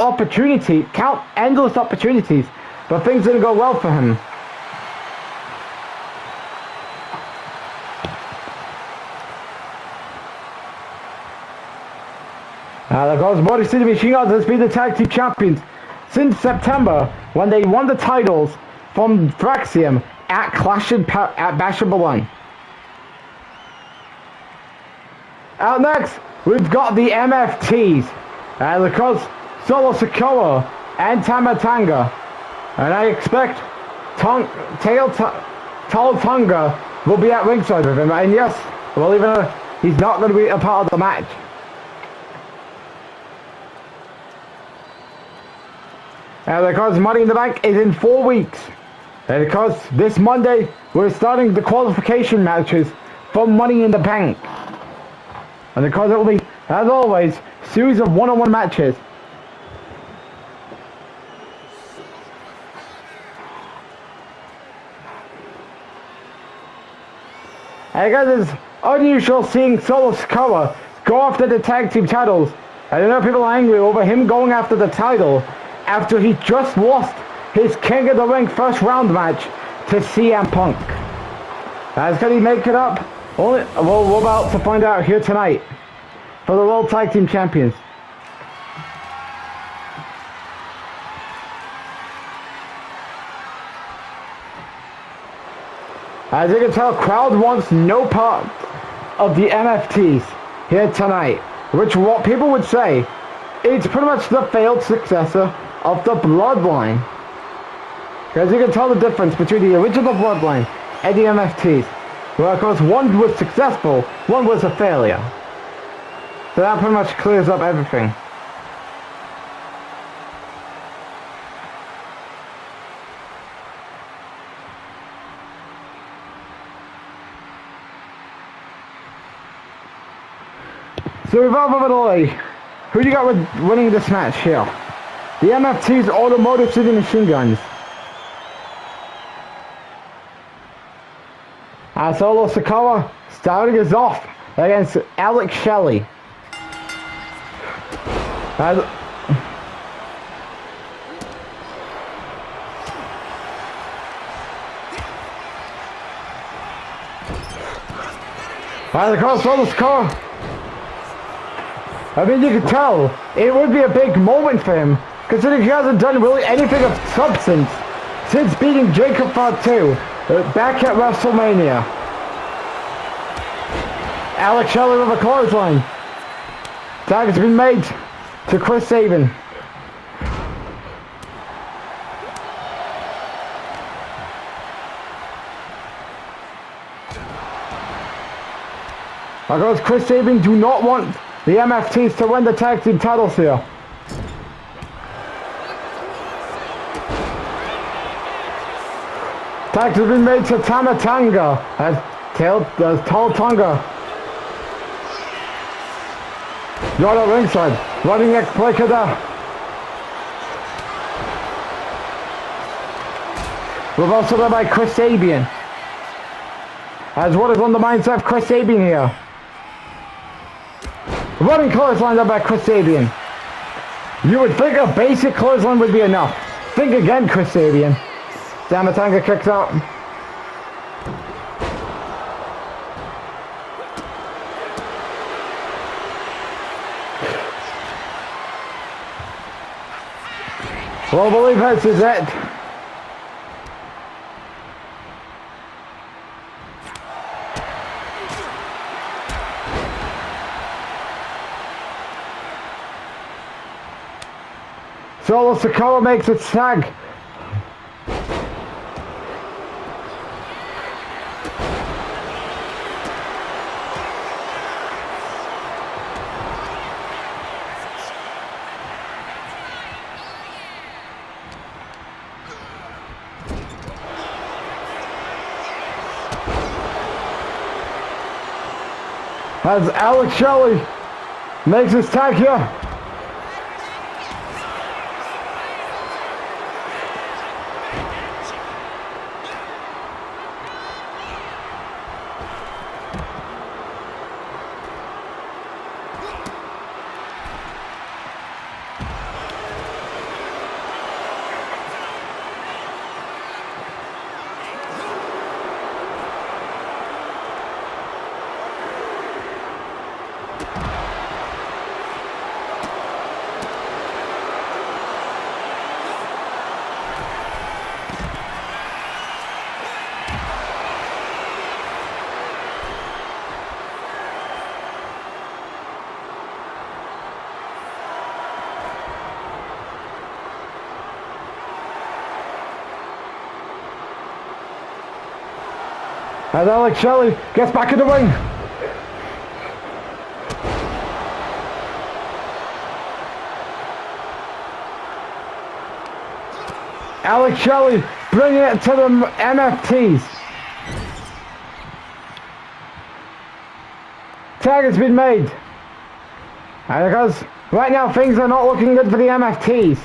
endless opportunities, but things didn't go well for him. Of course, Motor City Machine Guns has been the tag team champions since September, when they won the titles from Thraxium at Bash and Bologna. Out next, we've got the MFTs, of course, Solo Sikoa and Tama Tonga. And I expect Talo Tonga will be at ringside with him. And yes, well, even though he's not going to be a part of the match. And because Money in the Bank is in 4 weeks. And because this Monday, we're starting the qualification matches for Money in the Bank. And because it will be, as always, a series of one-on-one matches. And guys, it's unusual seeing Solo Sikoa go after the tag team titles. And I know people are angry over him going after the title after he just lost his King of the Ring first round match to CM Punk. Can he make it up? Well, we're about to find out here tonight for the World Tag Team Champions. As you can tell, crowd wants no part of the MFTs here tonight, which what people would say, it's pretty much the failed successor of the Bloodline. As you can tell the difference between the original Bloodline and the MFTs. Well, of course, one was successful, one was a failure. So that pretty much clears up everything. So without further delay, who do you got winning this match here? The MFTs or the Motor City Machine Guns? Solo Sikoa starting us off against Alex Shelley. Solo Sikoa. I mean, you can tell it would be a big moment for him, considering he hasn't done really anything of substance since beating Jacob Fatu back at WrestleMania. Alex Shelley with a clothesline. Tag has been made to Chris Sabin. Because Chris Sabin do not want the MFTs to win the tag team titles here. Tag has been made to Tama Tonga as Talo Tonga. You're at ringside, running neck breaker there. Reversal there by Chris Sabin. As what is on the mindset of Chris Sabin here. Running clothesline there by Chris Sabin. You would think a basic clothesline would be enough. Think again, Chris Sabin. Tama Tonga kicks out. Well, I believe this is it. Solo Sikoa makes its tag. As Alex Shelley makes his tag here. As Alex Shelley gets back in the ring. Alex Shelley bringing it to the MFTs. Tag has been made. And because right now things are not looking good for the MFTs.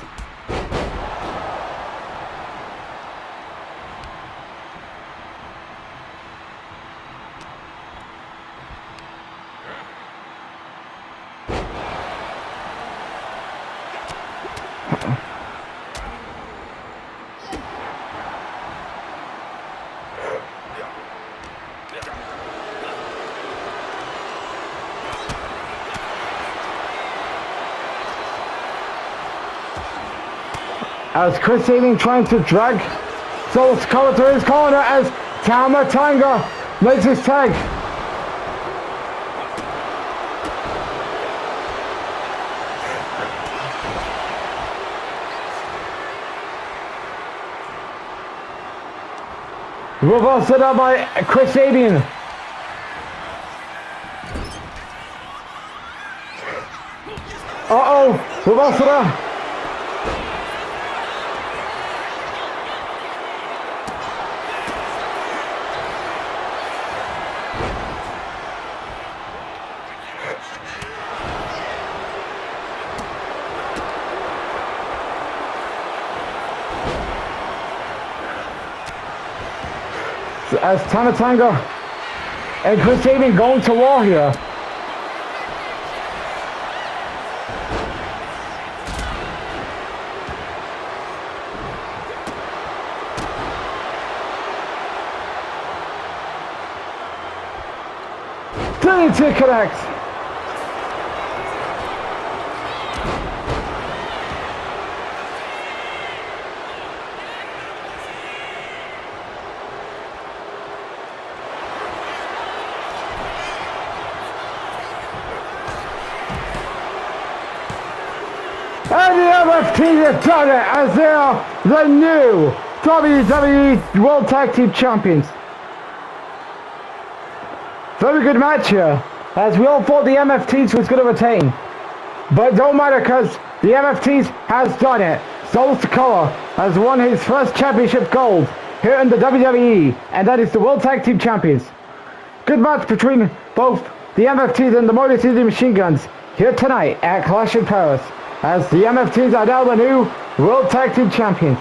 As Chris Sabin trying to drag Solo Sikoa to his corner as Tama Tonga makes his tag. Reversed it up by Chris Sabin. Uh-oh, reversed it up. As Tama Tonga and Chris Sabin going to war here. DDT connects. And the MFT have done it as they are the new WWE World Tag Team Champions. Very good match here, as we all thought the MFTs was going to retain. But don't matter, because the MFTs has done it. Solo Sikoa has won his first championship gold here in the WWE, and that is the World Tag Team Champions. Good match between both the MFTs and the Motor City Machine Guns here tonight at Clash in Paris, as the MFTs are now the new World Tag Team Champions.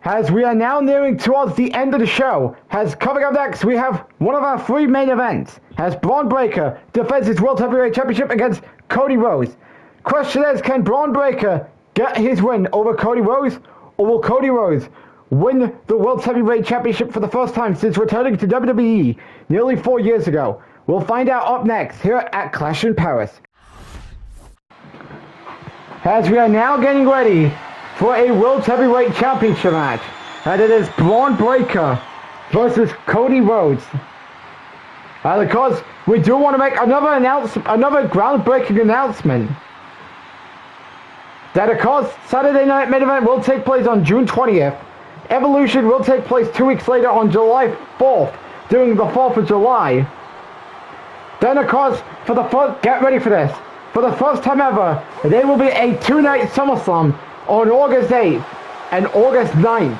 As we are now nearing towards the end of the show, as coming up next we have one of our three main events, as Braun Breaker defends his World Heavyweight Championship against Cody Rhodes. Question is, can Braun Breaker get his win over Cody Rhodes, or will Cody Rhodes win the World Heavyweight Championship for the first time since returning to WWE nearly 4 years ago? We'll find out up next here at Clash in Paris. As we are now getting ready for a World Heavyweight Championship match, and it is Braun Breaker versus Cody Rhodes. Because we do want to make another groundbreaking announcement. That of course, Saturday Night Main Event will take place on June 20th. Evolution will take place 2 weeks later on July 4th, during the 4th of July. Then of course, get ready for this. For the first time ever, there will be a 2-night SummerSlam on August 8th and August 9th.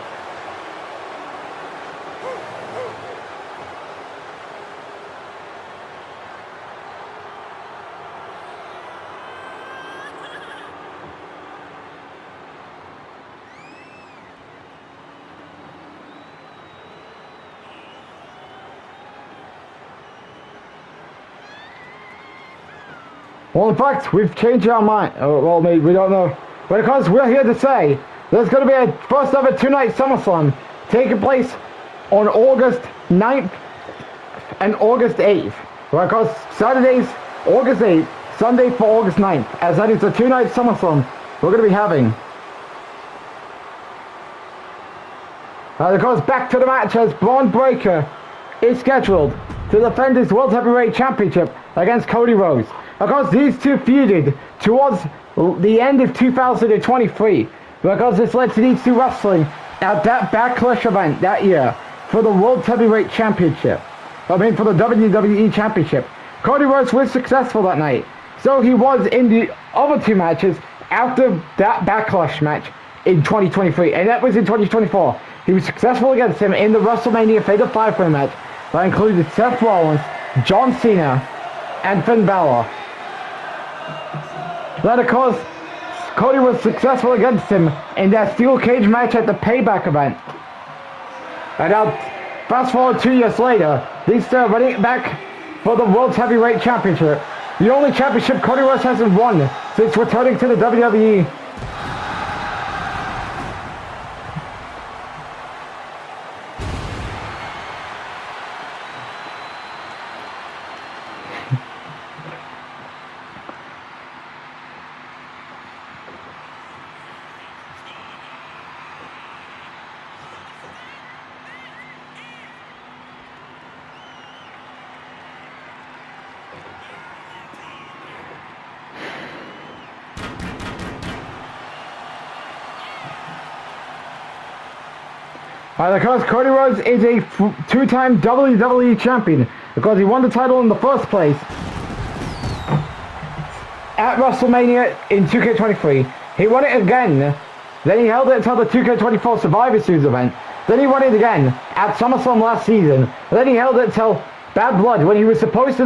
Well, in fact, we've changed our mind. Well, we don't know. But because we're here to say there's going to be a first ever 2-night SummerSlam taking place on August 9th and August 8th. Because Saturday's August 8th, Sunday for August 9th. As that is a 2-night SummerSlam we're going to be having. Of course, back to the match as Braun Breaker is scheduled to defend his World Heavyweight Championship against Cody Rhodes. Of course, these two feuded towards the end of 2023 because this led to these two wrestling at that Backlash event that year for the World Heavyweight Championship. For the WWE Championship. Cody Rhodes was successful that night, so he was in the other two matches after that Backlash match in 2023, and that was in 2024. He was successful against him in the WrestleMania Fatal 5-Way match that included Seth Rollins, John Cena, and Finn Balor. Then of course, Cody was successful against him in that steel cage match at the Payback event. And now, fast forward 2 years later, these two are running back for the World Heavyweight Championship. The only championship Cody Rhodes hasn't won since returning to the WWE. Because Cody Rhodes is a two-time WWE champion because he won the title in the first place at WrestleMania in 2K23. He won it again, then he held it until the 2K24 Survivor Series event. Then he won it again at SummerSlam last season. Then he held it until Bad Blood when he was forced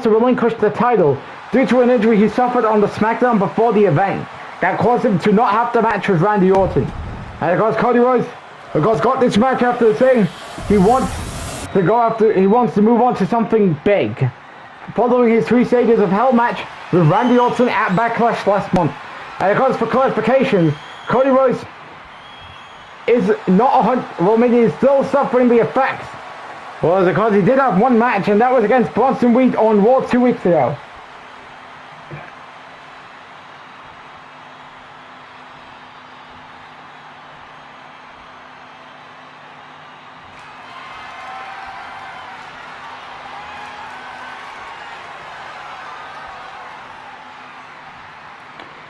to relinquish the title due to an injury he suffered on the SmackDown before the event that caused him to not have the match with Randy Orton. And of course, Cody Rhodes got this match after saying he wants to move on to something big, following his 3 Stages of Hell match with Randy Orton at Backlash last month. And of course, for clarification, Cody Rhodes is not he's still suffering the effects. Well, because he did have one match, and that was against Bronson Reed on Raw 2 weeks ago.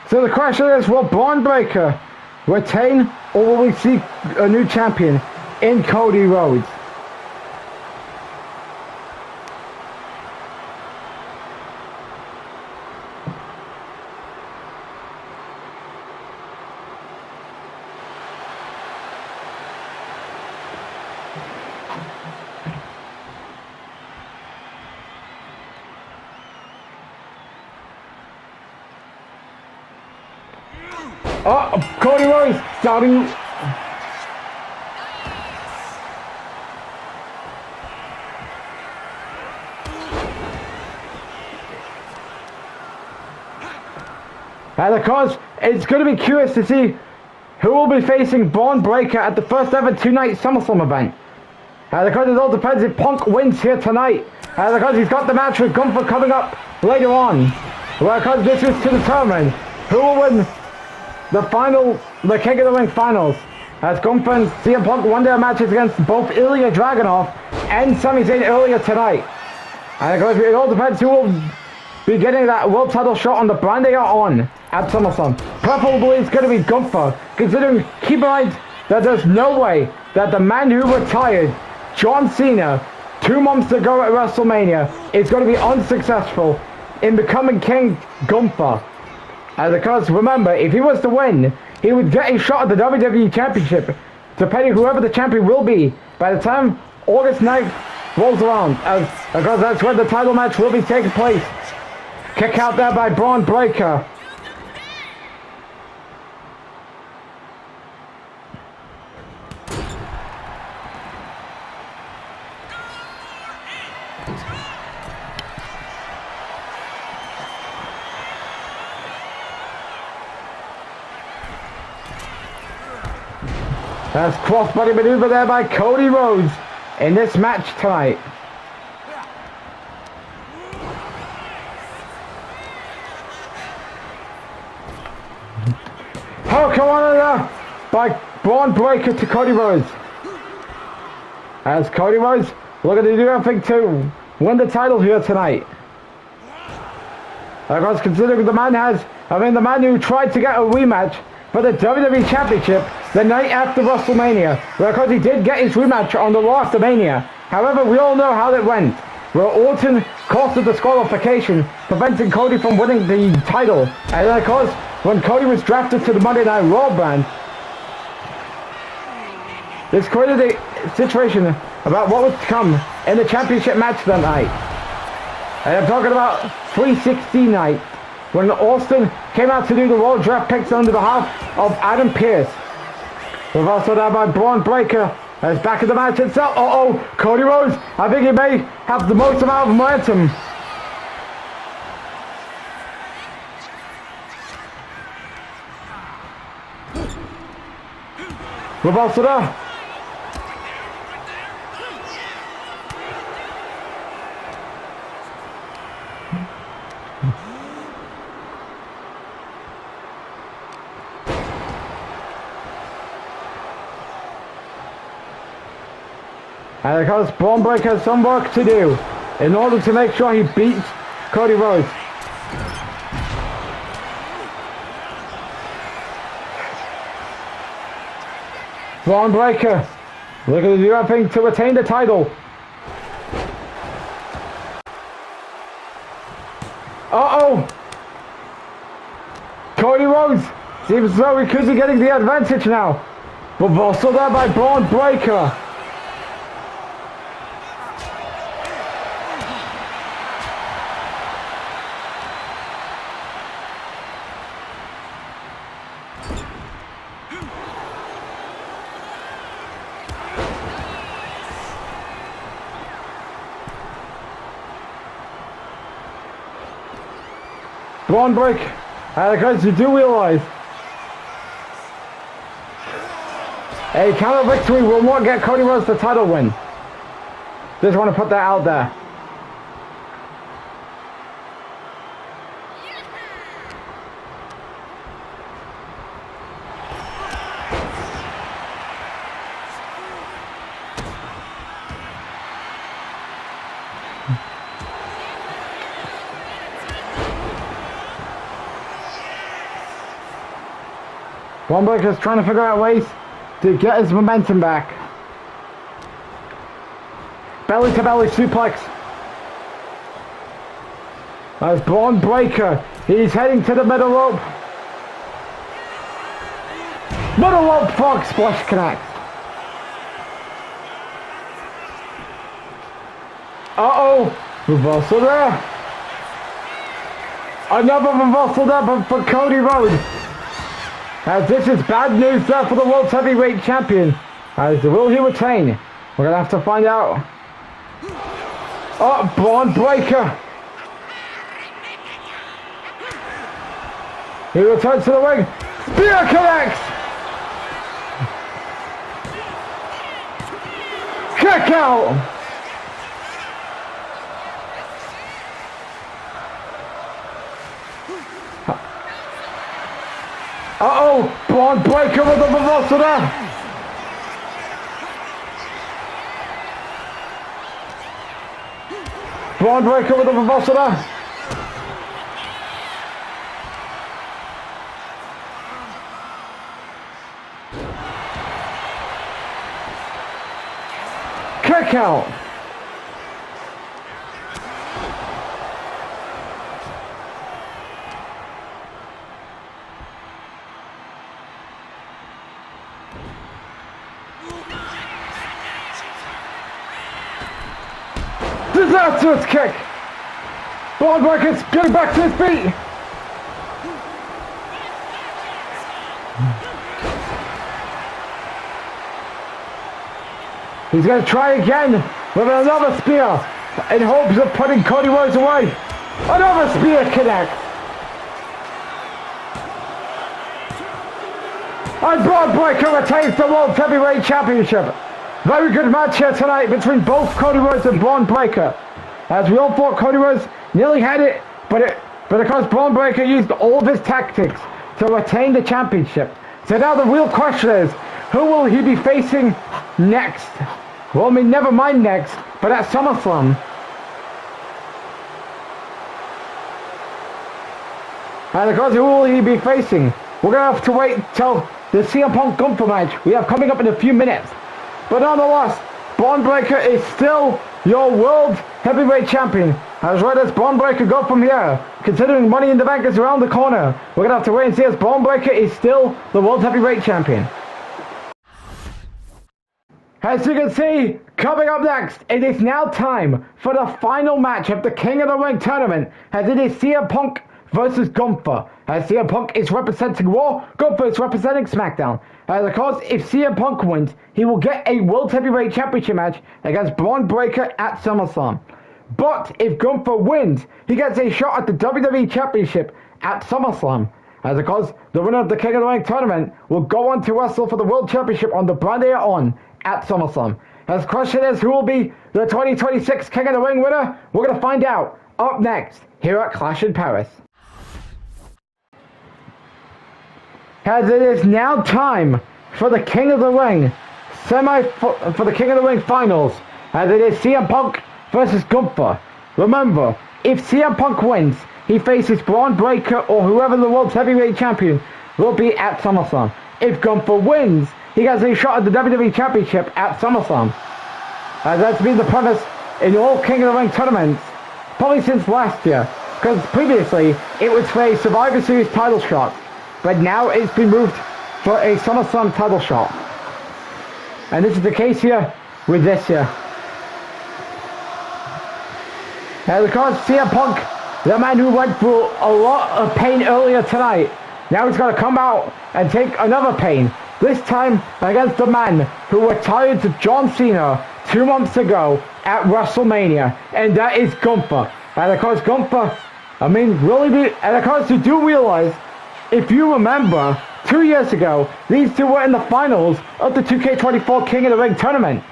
So the question is, will Braun Breaker retain, or will we see a new champion in Cody Rhodes? Oh, Cody Rhodes starting. And of course, it's going to be curious to see who will be facing Braun Breaker at the first ever 2-night SummerSlam event. And of course, it all depends if Punk wins here tonight. And of course, he's got the match with Gunther coming up later on. Well, of course, this is to determine who will win the King of the Ring finals, as Gunther and CM Punk won their matches against both Ilya Dragunov and Sami Zayn earlier tonight. And of course, it all depends who will be getting that world title shot on the brand they are on at SummerSlam. Preferably it's going to be Gunther, considering, keep in mind that there's no way that the man who retired, John Cena, 2 months ago at WrestleMania, is going to be unsuccessful in becoming King Gunther. And of course, remember, if he was to win, he would get a shot at the WWE Championship, depending whoever the champion will be, by the time August 9th rolls around, as of course that's when the title match will be taking place. Kick out there by Braun Breaker. That's crossbody maneuver there by Cody Rhodes in this match tonight. Hurricanrana by Braun Breaker to Cody Rhodes. As Cody Rhodes looking to do everything to win the title here tonight. Of course, considering the man who tried to get a rematch for the WWE Championship the night after WrestleMania, where of course he did get his rematch on the Raw after Mania. However, we all know how it went, where Orton caused the disqualification, preventing Cody from winning the title. And then of course, when Cody was drafted to the Monday Night Raw brand, this created a situation about what was to come in the championship match that night. And I'm talking about 360 night, when Austin came out to do the Raw draft picks on behalf of Adam Pearce. We've also done by Braun Breaker as back in the match itself. Cody Rhodes, I think he may have the most amount of momentum. We've also done. And of course, Braun Breaker has some work to do in order to make sure he beats Cody Rhodes. Braun Breaker looking to do everything to retain the title. Cody Rhodes seems as though he could be getting the advantage now. But also there by Braun Breaker. Braun Breaker, and guys, you do realize a counter victory will not get Cody Rhodes the title win. Just want to put that out there. Braun Breaker is trying to figure out ways to get his momentum back. Belly to belly suplex. As Braun Breaker, he's heading to the middle rope. Middle rope frog splash connect. Reversal there. Another reversal there for Cody Rhodes. As this is bad news there for the World Heavyweight Champion. As will he retain? We're going to have to find out. Braun Breaker. He returns to the ring. Spear connects. Kick out. Braun Breaker with the reversal there. Braun Breaker with a reversal there. Kick out. Disastrous kick. Braun Breaker's getting back to his feet. He's going to try again with another spear in hopes of putting Cody Rhodes away. Another spear connect. And Braun Breaker retains the World Heavyweight Championship. Very good match here tonight between both Cody Rhodes and Braun Breaker. As we all thought Cody Rhodes nearly had it, but because Braun Breaker used all of his tactics to retain the championship. So now the real question is, who will he be facing next? Well, I mean, never mind next, but at SummerSlam. And of course, who will he be facing? We're going to have to wait till the CM Punk Gunther match we have coming up in a few minutes. But nonetheless, Braun Breaker is still your World Heavyweight Champion. As where does Braun Breaker go from here? Considering Money in the Bank is around the corner, we're going to have to wait and see as Braun Breaker is still the World Heavyweight Champion. As you can see, coming up next, it is now time for the final match of the King of the Ring tournament, as it is CM Punk versus Gunther. As CM Punk is representing Raw, Gunther is representing SmackDown. As of course, if CM Punk wins, he will get a World Heavyweight Championship match against Braun Breaker at SummerSlam. But if Gunther wins, he gets a shot at the WWE Championship at SummerSlam. As of course, the winner of the King of the Ring tournament will go on to wrestle for the World Championship on the brand they are on at SummerSlam. As the question is, who will be the 2026 King of the Ring winner? We're going to find out up next here at Clash in Paris. As it is now time for the King of the Ring for the King of the Ring finals, as it is CM Punk versus Gunther. Remember, if CM Punk wins, he faces Braun Breaker or whoever the World Heavyweight Champion will be at SummerSlam. If Gunther wins, he gets a shot at the WWE Championship at SummerSlam. That's been the premise in all King of the Ring tournaments, probably since last year, because previously it was for a Survivor Series title shot, but now it's been moved for a SummerSlam title shot. And this is the case here with this year. And of course, CM Punk, the man who went through a lot of pain earlier tonight, now he's going to come out and take another pain. This time against the man who retired to John Cena 2 months ago at WrestleMania, and that is Gunther. And of course, Gunther, and of course, you do realize, if you remember, 2 years ago, these two were in the finals of the 2K24 King of the Ring tournament.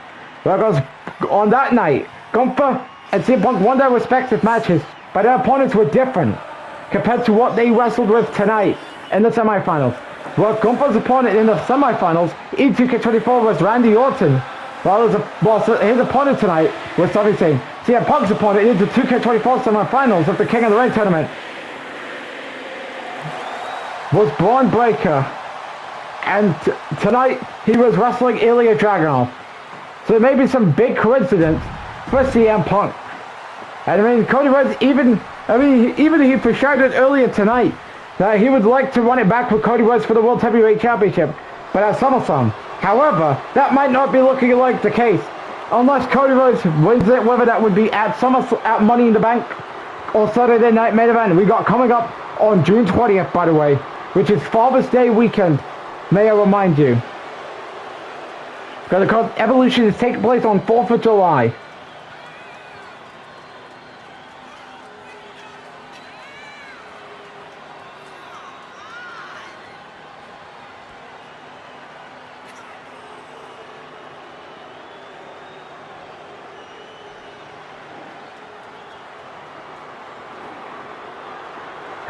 Because on that night, Gunther and CM Punk won their respective matches, but their opponents were different compared to what they wrestled with tonight in the semifinals. Well, Gunther's opponent in the semifinals in 2K24 was Randy Orton, while his opponent tonight was Sami Zayn. CM Punk's opponent in the 2K24 semifinals of the King of the Ring tournament was Braun Breaker, and tonight he was wrestling Ilya Dragunov. So there may be some big coincidence for CM Punk. And Cody Rhodes even he foreshadowed earlier tonight that he would like to run it back with Cody Rhodes for the World Heavyweight Championship, but at SummerSlam. However, that might not be looking like the case, unless Cody Rhodes wins it, whether that would be at Money in the Bank or Saturday Night Main Event. We got coming up on June 20th, by the way, which is Father's Day weekend, may I remind you. Because of course, Evolution is taking place on 4th of July.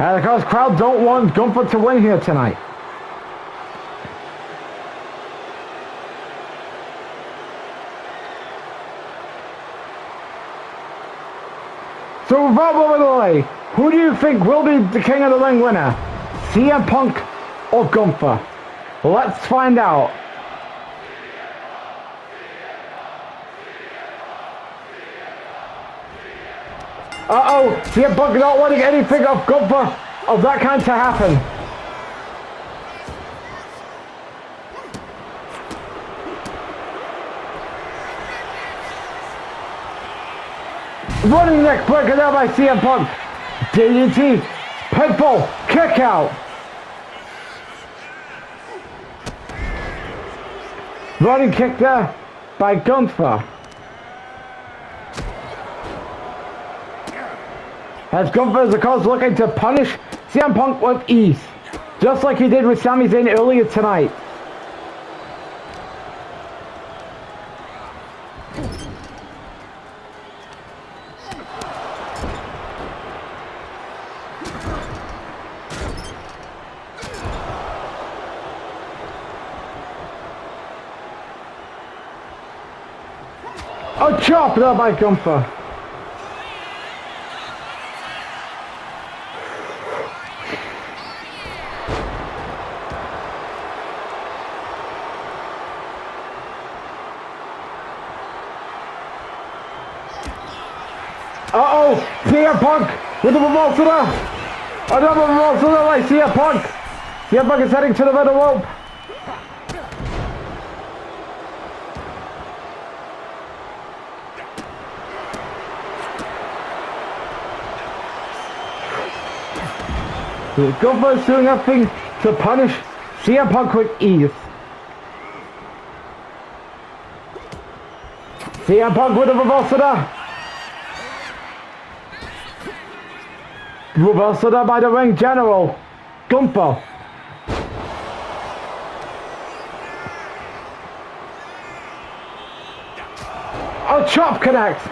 And of course, crowd don't want Gunther to win here tonight. So without further delay, who do you think will be the King of the Ring winner? CM Punk or Gunther? Let's find out. Uh-oh, CM Punk not wanting anything of Gunther of that kind to happen. Running neck breaker there by CM Punk. DDT, pinfall, kick out. Running kick there by Gunther. As Gunther is of course looking to punish CM Punk with ease, just like he did with Sami Zayn earlier tonight. A chop there by Gunther. Uh-oh, CM Punk with the reversal there. Another reversal there by CM Punk. CM Punk is heading to the middle rope. Gunther is doing nothing to punish CM Punk with ease. CM Punk with a reversal there. Reversal there by the ring general, Gunther. A chop connects.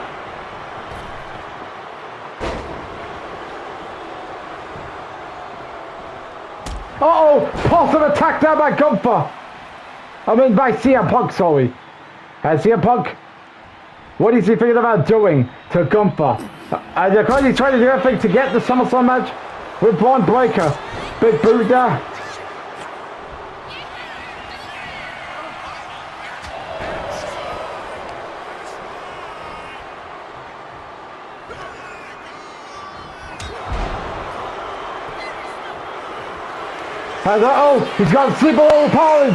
Uh-oh, positive attack there by Gunther. By CM Punk, sorry. CM Punk, what is he thinking about doing to Gunther? Because he's trying to do everything to get the SummerSlam match with Braun Breaker. Big boot there. And uh-oh, he's got sleeper all powered.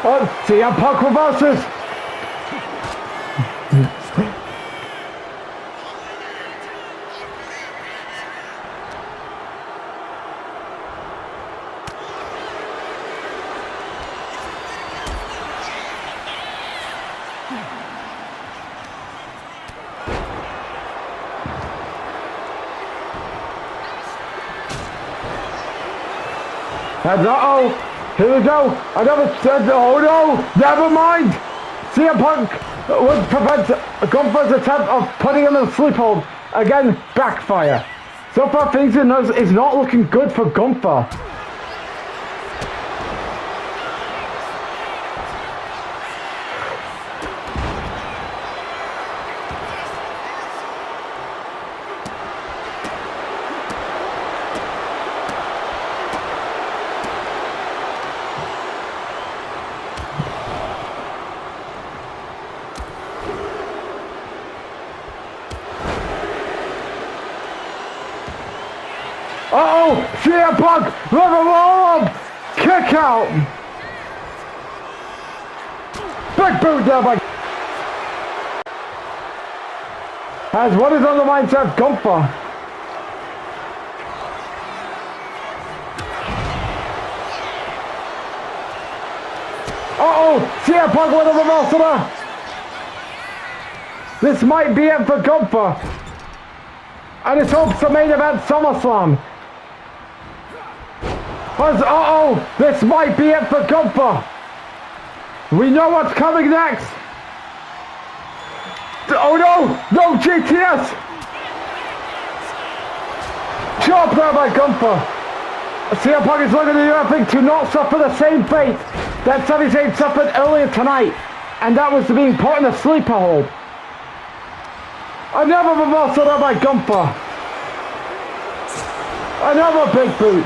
Oh, CM Punk reverses. And uh-oh, here we go, another, oh no, never mind. CM Punk would prevent Gunther's attempt of putting him in a sleep hold. Again, backfire. So far things is not looking good for Gunther. Uh-oh! CM Punk! Let him roll up! Kick out! Big boot there by... As what is on the mindset of Gunther? Uh-oh! CM Punk with a reversal. This might be it for Gunther. And it's hopes the main event SummerSlam. Uh-oh, this might be it for Gunther. We know what's coming next. Oh no, no GTS. Chop there by Gunther. CM Punk is looking to do everything to not suffer the same fate that Sami Zayn suffered earlier tonight. And that was being put in a sleeper hold. Another reversal there by Gunther. Another big boot.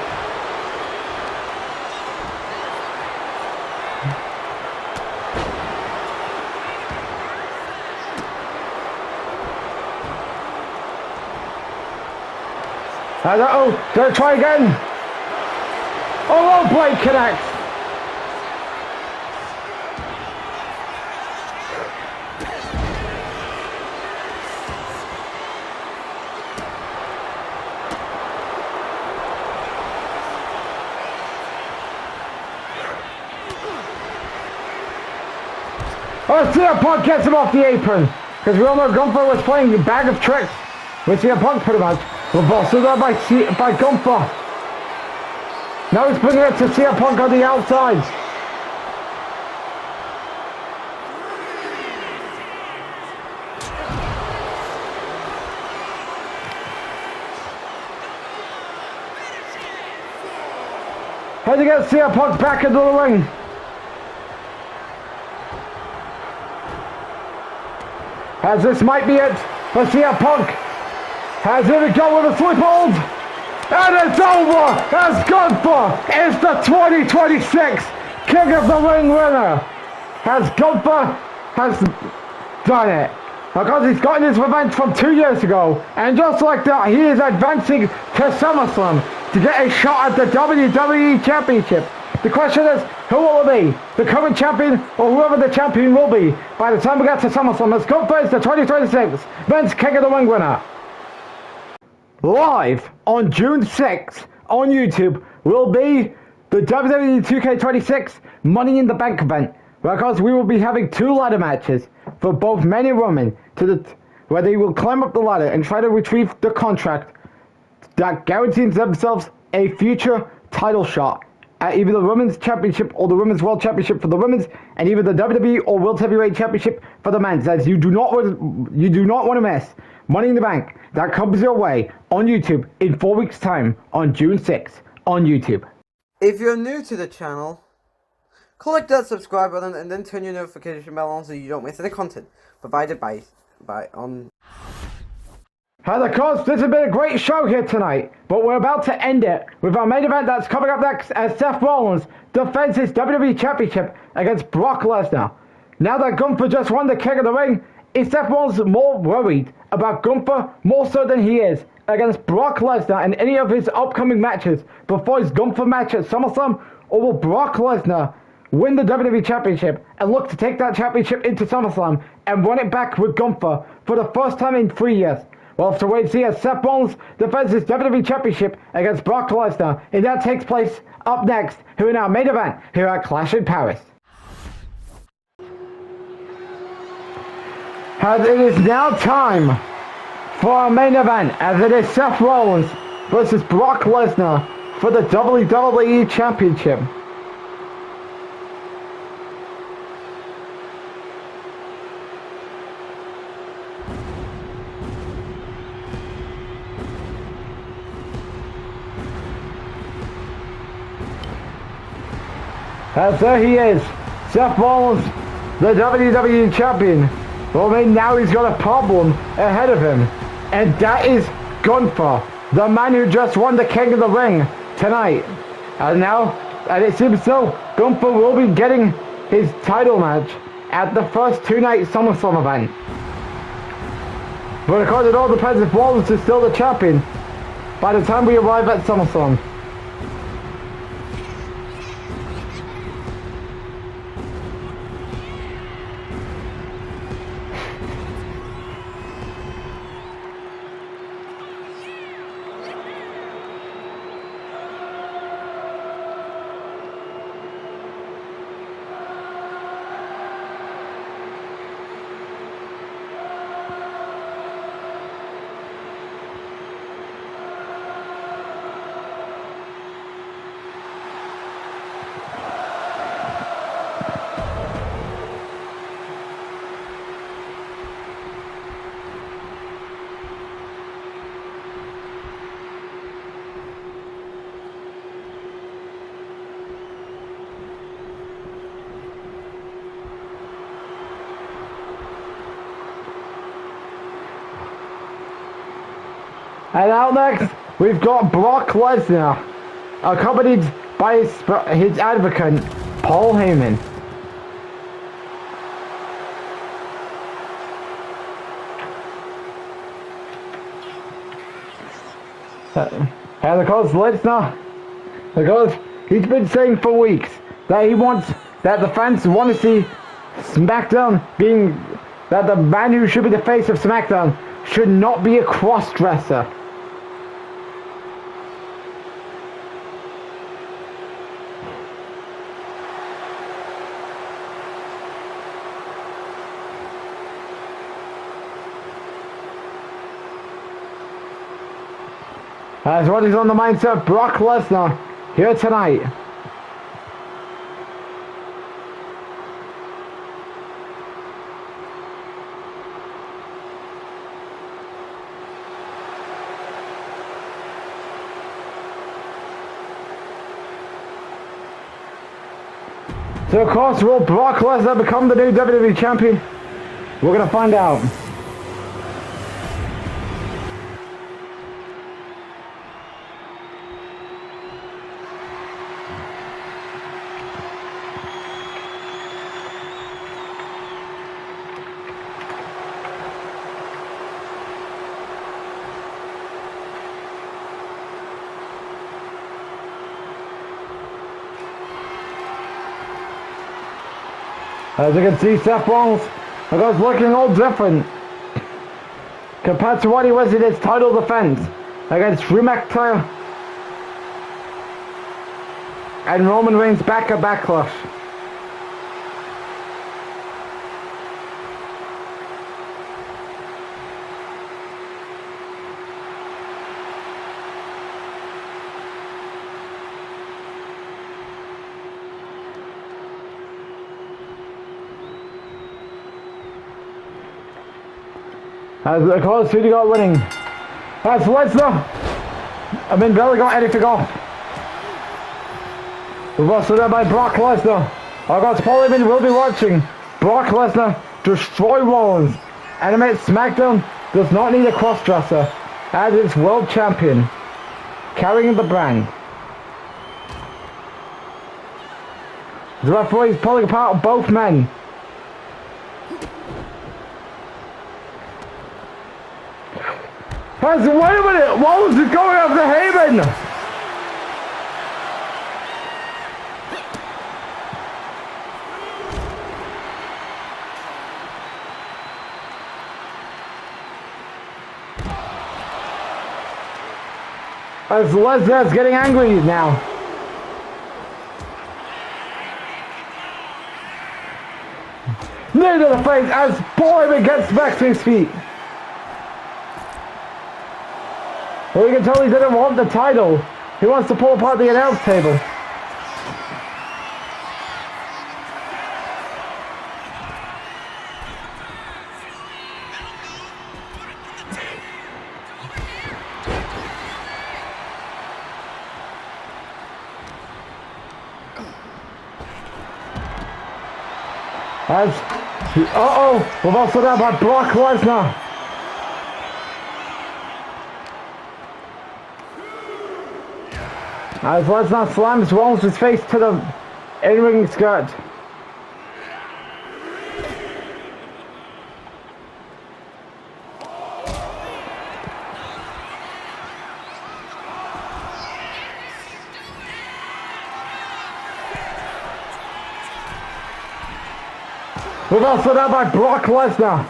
Gonna try again. Oh, blade connects. CM Punk gets him off the apron. Because we all know Gunther was playing a bag of tricks with CM Punk pretty much. Reversal there by Gunther. Now he's bringing it to CM Punk on the outside. How to get CM Punk back into the ring. As this might be it for CM Punk. As here we go with a sweep hold. And it's over as Gunther is the 2026 King of the Ring winner. As Gunther has done it. Because he's gotten his revenge from 2 years ago. And just like that, he is advancing to SummerSlam to get a shot at the WWE Championship. The question is, who will it be? The current champion or whoever the champion will be by the time we get to SummerSlam, as Gunther is the 2026 Men's King of the Ring winner. Live on June 6th on YouTube will be the WWE 2K26 Money in the Bank event, because we will be having 2 ladder matches for both men and women where they will climb up the ladder and try to retrieve the contract that guarantees themselves a future title shot at either the Women's Championship or the Women's World Championship for the women's, and either the WWE or World Heavyweight Championship for the men's. As you do not want to miss Money in the Bank. That comes your way on YouTube in 4 weeks' time on June 6th on YouTube. If you're new to the channel, click that subscribe button and then turn your notification bell on so you don't miss any content provided by on. And of course, this has been a great show here tonight, but we're about to end it with our main event that's coming up next as Seth Rollins defends his WWE Championship against Brock Lesnar. Now that Gunther just won the King of the Ring, is Seth Rollins more worried about Gunther more so than he is against Brock Lesnar in any of his upcoming matches before his Gunther match at SummerSlam? Or will Brock Lesnar win the WWE Championship and look to take that championship into SummerSlam and run it back with Gunther for the first time in 3 years? We'll have to wait and see as Seth Rollins defends his WWE Championship against Brock Lesnar, and that takes place up next here in our main event here at Clash in Paris. As it is now time for our main event, as it is Seth Rollins versus Brock Lesnar for the WWE Championship. As there he is, Seth Rollins, the WWE Champion. Well, now he's got a problem ahead of him, and that is Gunther, the man who just won the King of the Ring tonight. And it seems so, Gunther will be getting his title match at the first 2-night SummerSlam event. But of course, it all depends if Rollins is still the champion by the time we arrive at SummerSlam. And out next, we've got Brock Lesnar, accompanied by his advocate, Paul Heyman. And of course, Lesnar, because he's been saying for weeks that the fans want to see SmackDown being, that the man who should be the face of SmackDown should not be a cross-dresser. As what is on the mindset of Brock Lesnar here tonight. So of course, will Brock Lesnar become the new WWE champion? We're gonna find out. As you can see, Seth Rollins is looking all different compared to what he was in his title defense against Drew McIntyre and Roman Reigns back at Backlash. As of course, who got winning? That's Lesnar. Barely got anything off. We're also there by Brock Lesnar. Of course, Paul Heyman will be watching Brock Lesnar destroy Rollins and admit SmackDown does not need a crossdresser as its world champion, carrying the brand. The referee is pulling apart both men. Wait a minute! Rollins is going after Heyman! As Lesnar's getting angry now. Knee to the face as Paul Heyman gets back to his feet. Well, you can tell he didn't want the title. He wants to pull apart the announce table. We've also done by Brock Lesnar. As Lesnar slams Rollins' face to the in-ring skirt. We've also done by Brock Lesnar.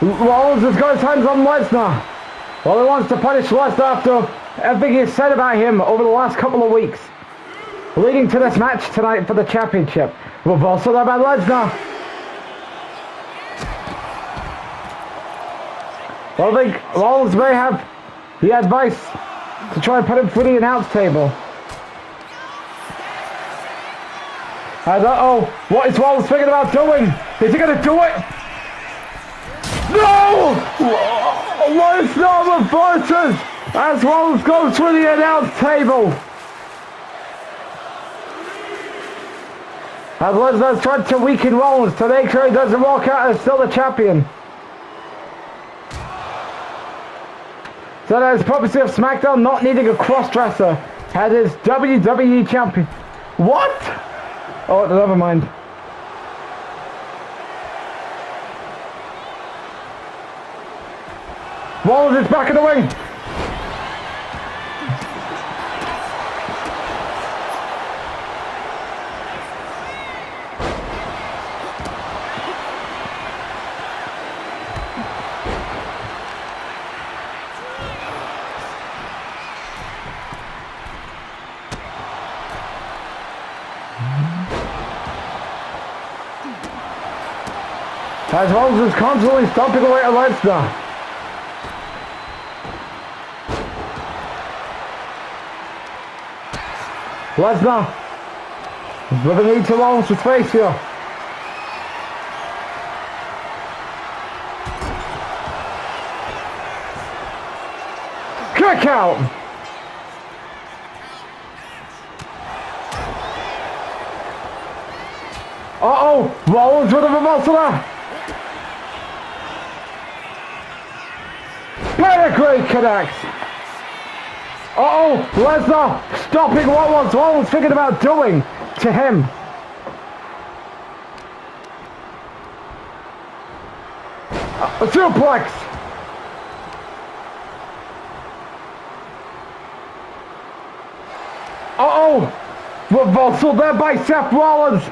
Rollins has got his hands on Lesnar. Well, he wants to punish Lesnar after everything he's said about him over the last couple of weeks, leading to this match tonight for the championship. We've also done by Lesnar. Well, I think Rollins may have the advice to try and put him through the announce table. Uh-oh, what is Rollins thinking about doing? Is he gonna do it? No! Lesnar reverses as Rollins goes through the announce table. As Lesnar's tried to weaken Rollins to make sure he doesn't walk out as still the champion. So that is prophecy of SmackDown not needing a cross-dresser as his WWE champion. What? Oh, never mind. Rollins is back in the ring. As Rollins is constantly stomping away at Lesnar. Lesnar with a knee to Rollins' face here. Kick out. Uh-oh, Rollins with a reversal there. Pedigree connects. Uh-oh, Lesnar stopping what was Rollins thinking about doing to him. A suplex. Uh-oh, reversal there by Seth Rollins.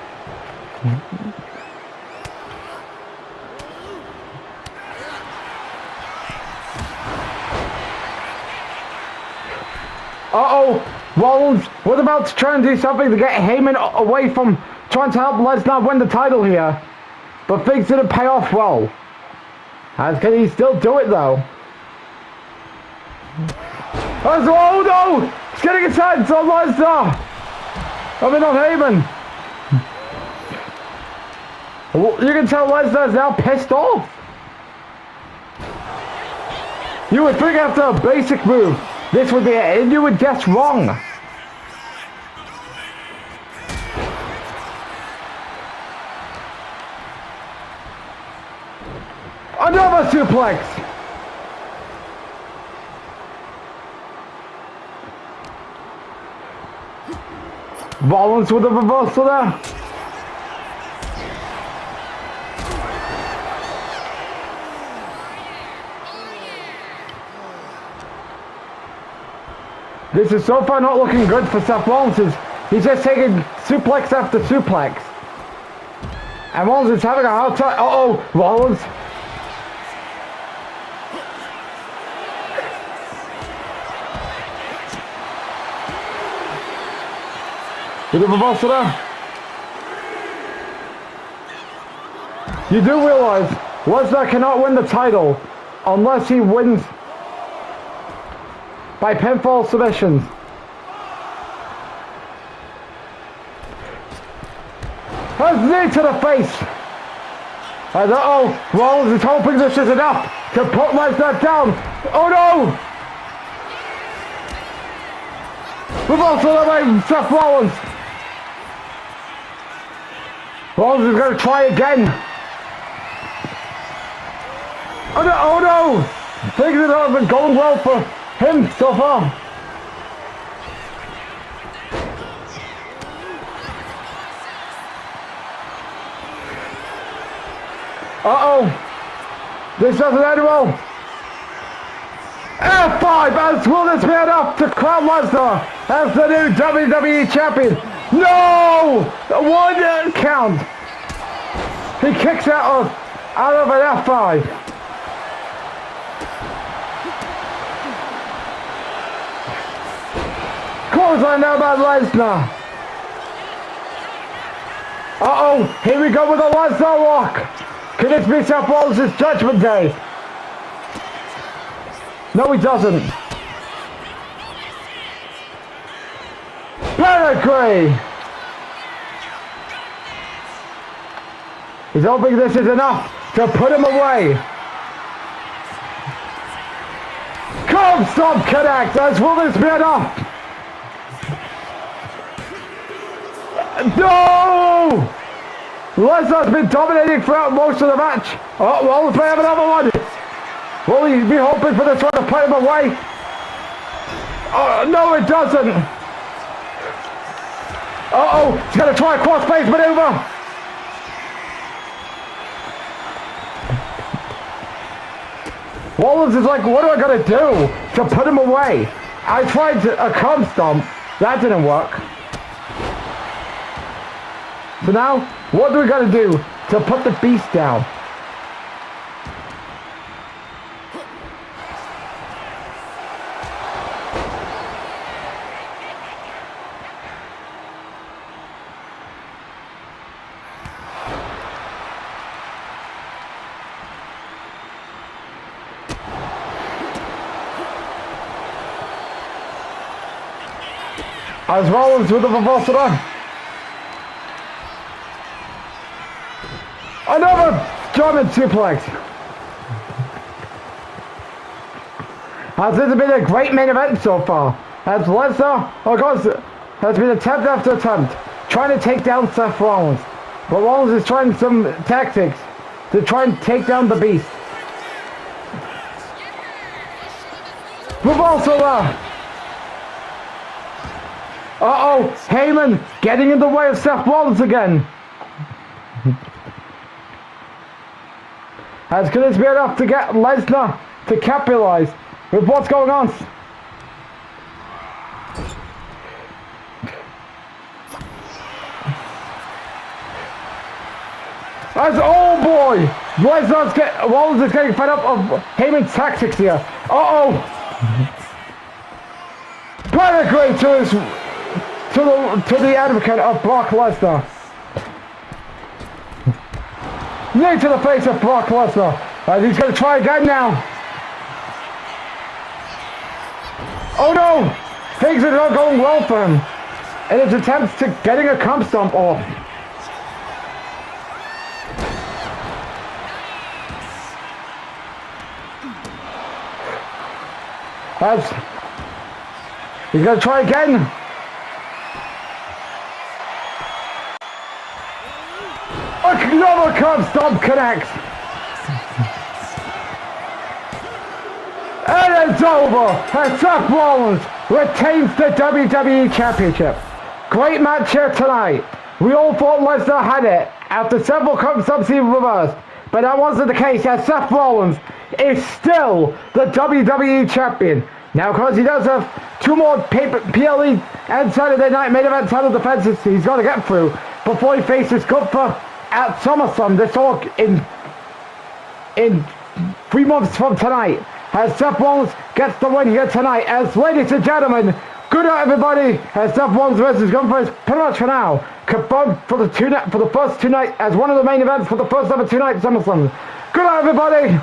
Uh-oh, Rollins was about to try and do something to get Heyman away from trying to help Lesnar win the title here. But things didn't pay off well. As can he still do it though? Oh no! He's getting his hands on Lesnar! I mean on Heyman. You can tell Lesnar's now pissed off. You would think after a basic move, this would be it, and you would guess wrong. Another suplex. Rollins with a reversal there. This is so far not looking good for Seth Rollins. He's just taking suplex after suplex. And Rollins is having a hard time. Uh-oh, Rollins. With a reversal there. You do realize Lesnar cannot win the title unless he wins by pinfall submissions. Has knee to the face. And uh-oh, Rollins is hoping this is enough to put Lesnar down. Oh no! Reversal by Seth Rollins. Rollins is going to try again. Oh no! Things have been going well for him so far. Uh-oh. This doesn't end well. F5 as will this be enough to crown Lesnar as the new WWE champion. No! One count. He kicks out of an F5. Clothesline now by Lesnar. Uh-oh, here we go with a Lesnar walk. Can this be Seth Rollins' Judgment Day? No, he doesn't. Pedigree. He's hoping this is enough to put him away. Come stop connect, as will this be enough? No! Lesnar's been dominating throughout most of the match. Oh, Rollins may have another one. Will he be hoping for this one to put him away? Oh, no, it doesn't. Uh-oh, he's going to try a cross-face maneuver. Rollins is like, what am I going to do to put him away? I tried a curb stomp. That didn't work. So now, what do we got to do to put the beast down? As Rollins with the reversal. Another German suplex. As this has been a great main event so far. As Lesnar, of course, has been attempt after attempt trying to take down Seth Rollins. But Rollins is trying some tactics to try and take down the beast. Reversal. Uh-oh, Heyman getting in the way of Seth Rollins again. As could this be enough to get Lesnar to capitalize with what's going on? As, oh boy, Rollins is getting fed up of Heyman's tactics here. Uh-oh. Pedigree to the advocate of Brock Lesnar. Knee to the face of Brock Lesnar. As he's going to try again now. Oh no! Things are not going well for him in his attempts to getting a comp stomp off. As he's going to try again. Another curb stomp connects. And it's over. And Seth Rollins retains the WWE Championship. Great match here tonight. We all thought Lesnar had it after several curb stomps he reversed. But that wasn't the case, as Seth Rollins is still the WWE Champion. Now, because he does have two more PLE and Saturday Night main event title defenses he's got to get through before he faces Gunther at SummerSlam, this all in 3 months from tonight. As Seth Rollins gets the win here tonight. As ladies and gentlemen, good night everybody. As Seth Rollins versus Gunther is pretty much for now confirmed for the first two nights as one of the main events for the first ever 2 night SummerSlam. Good night everybody.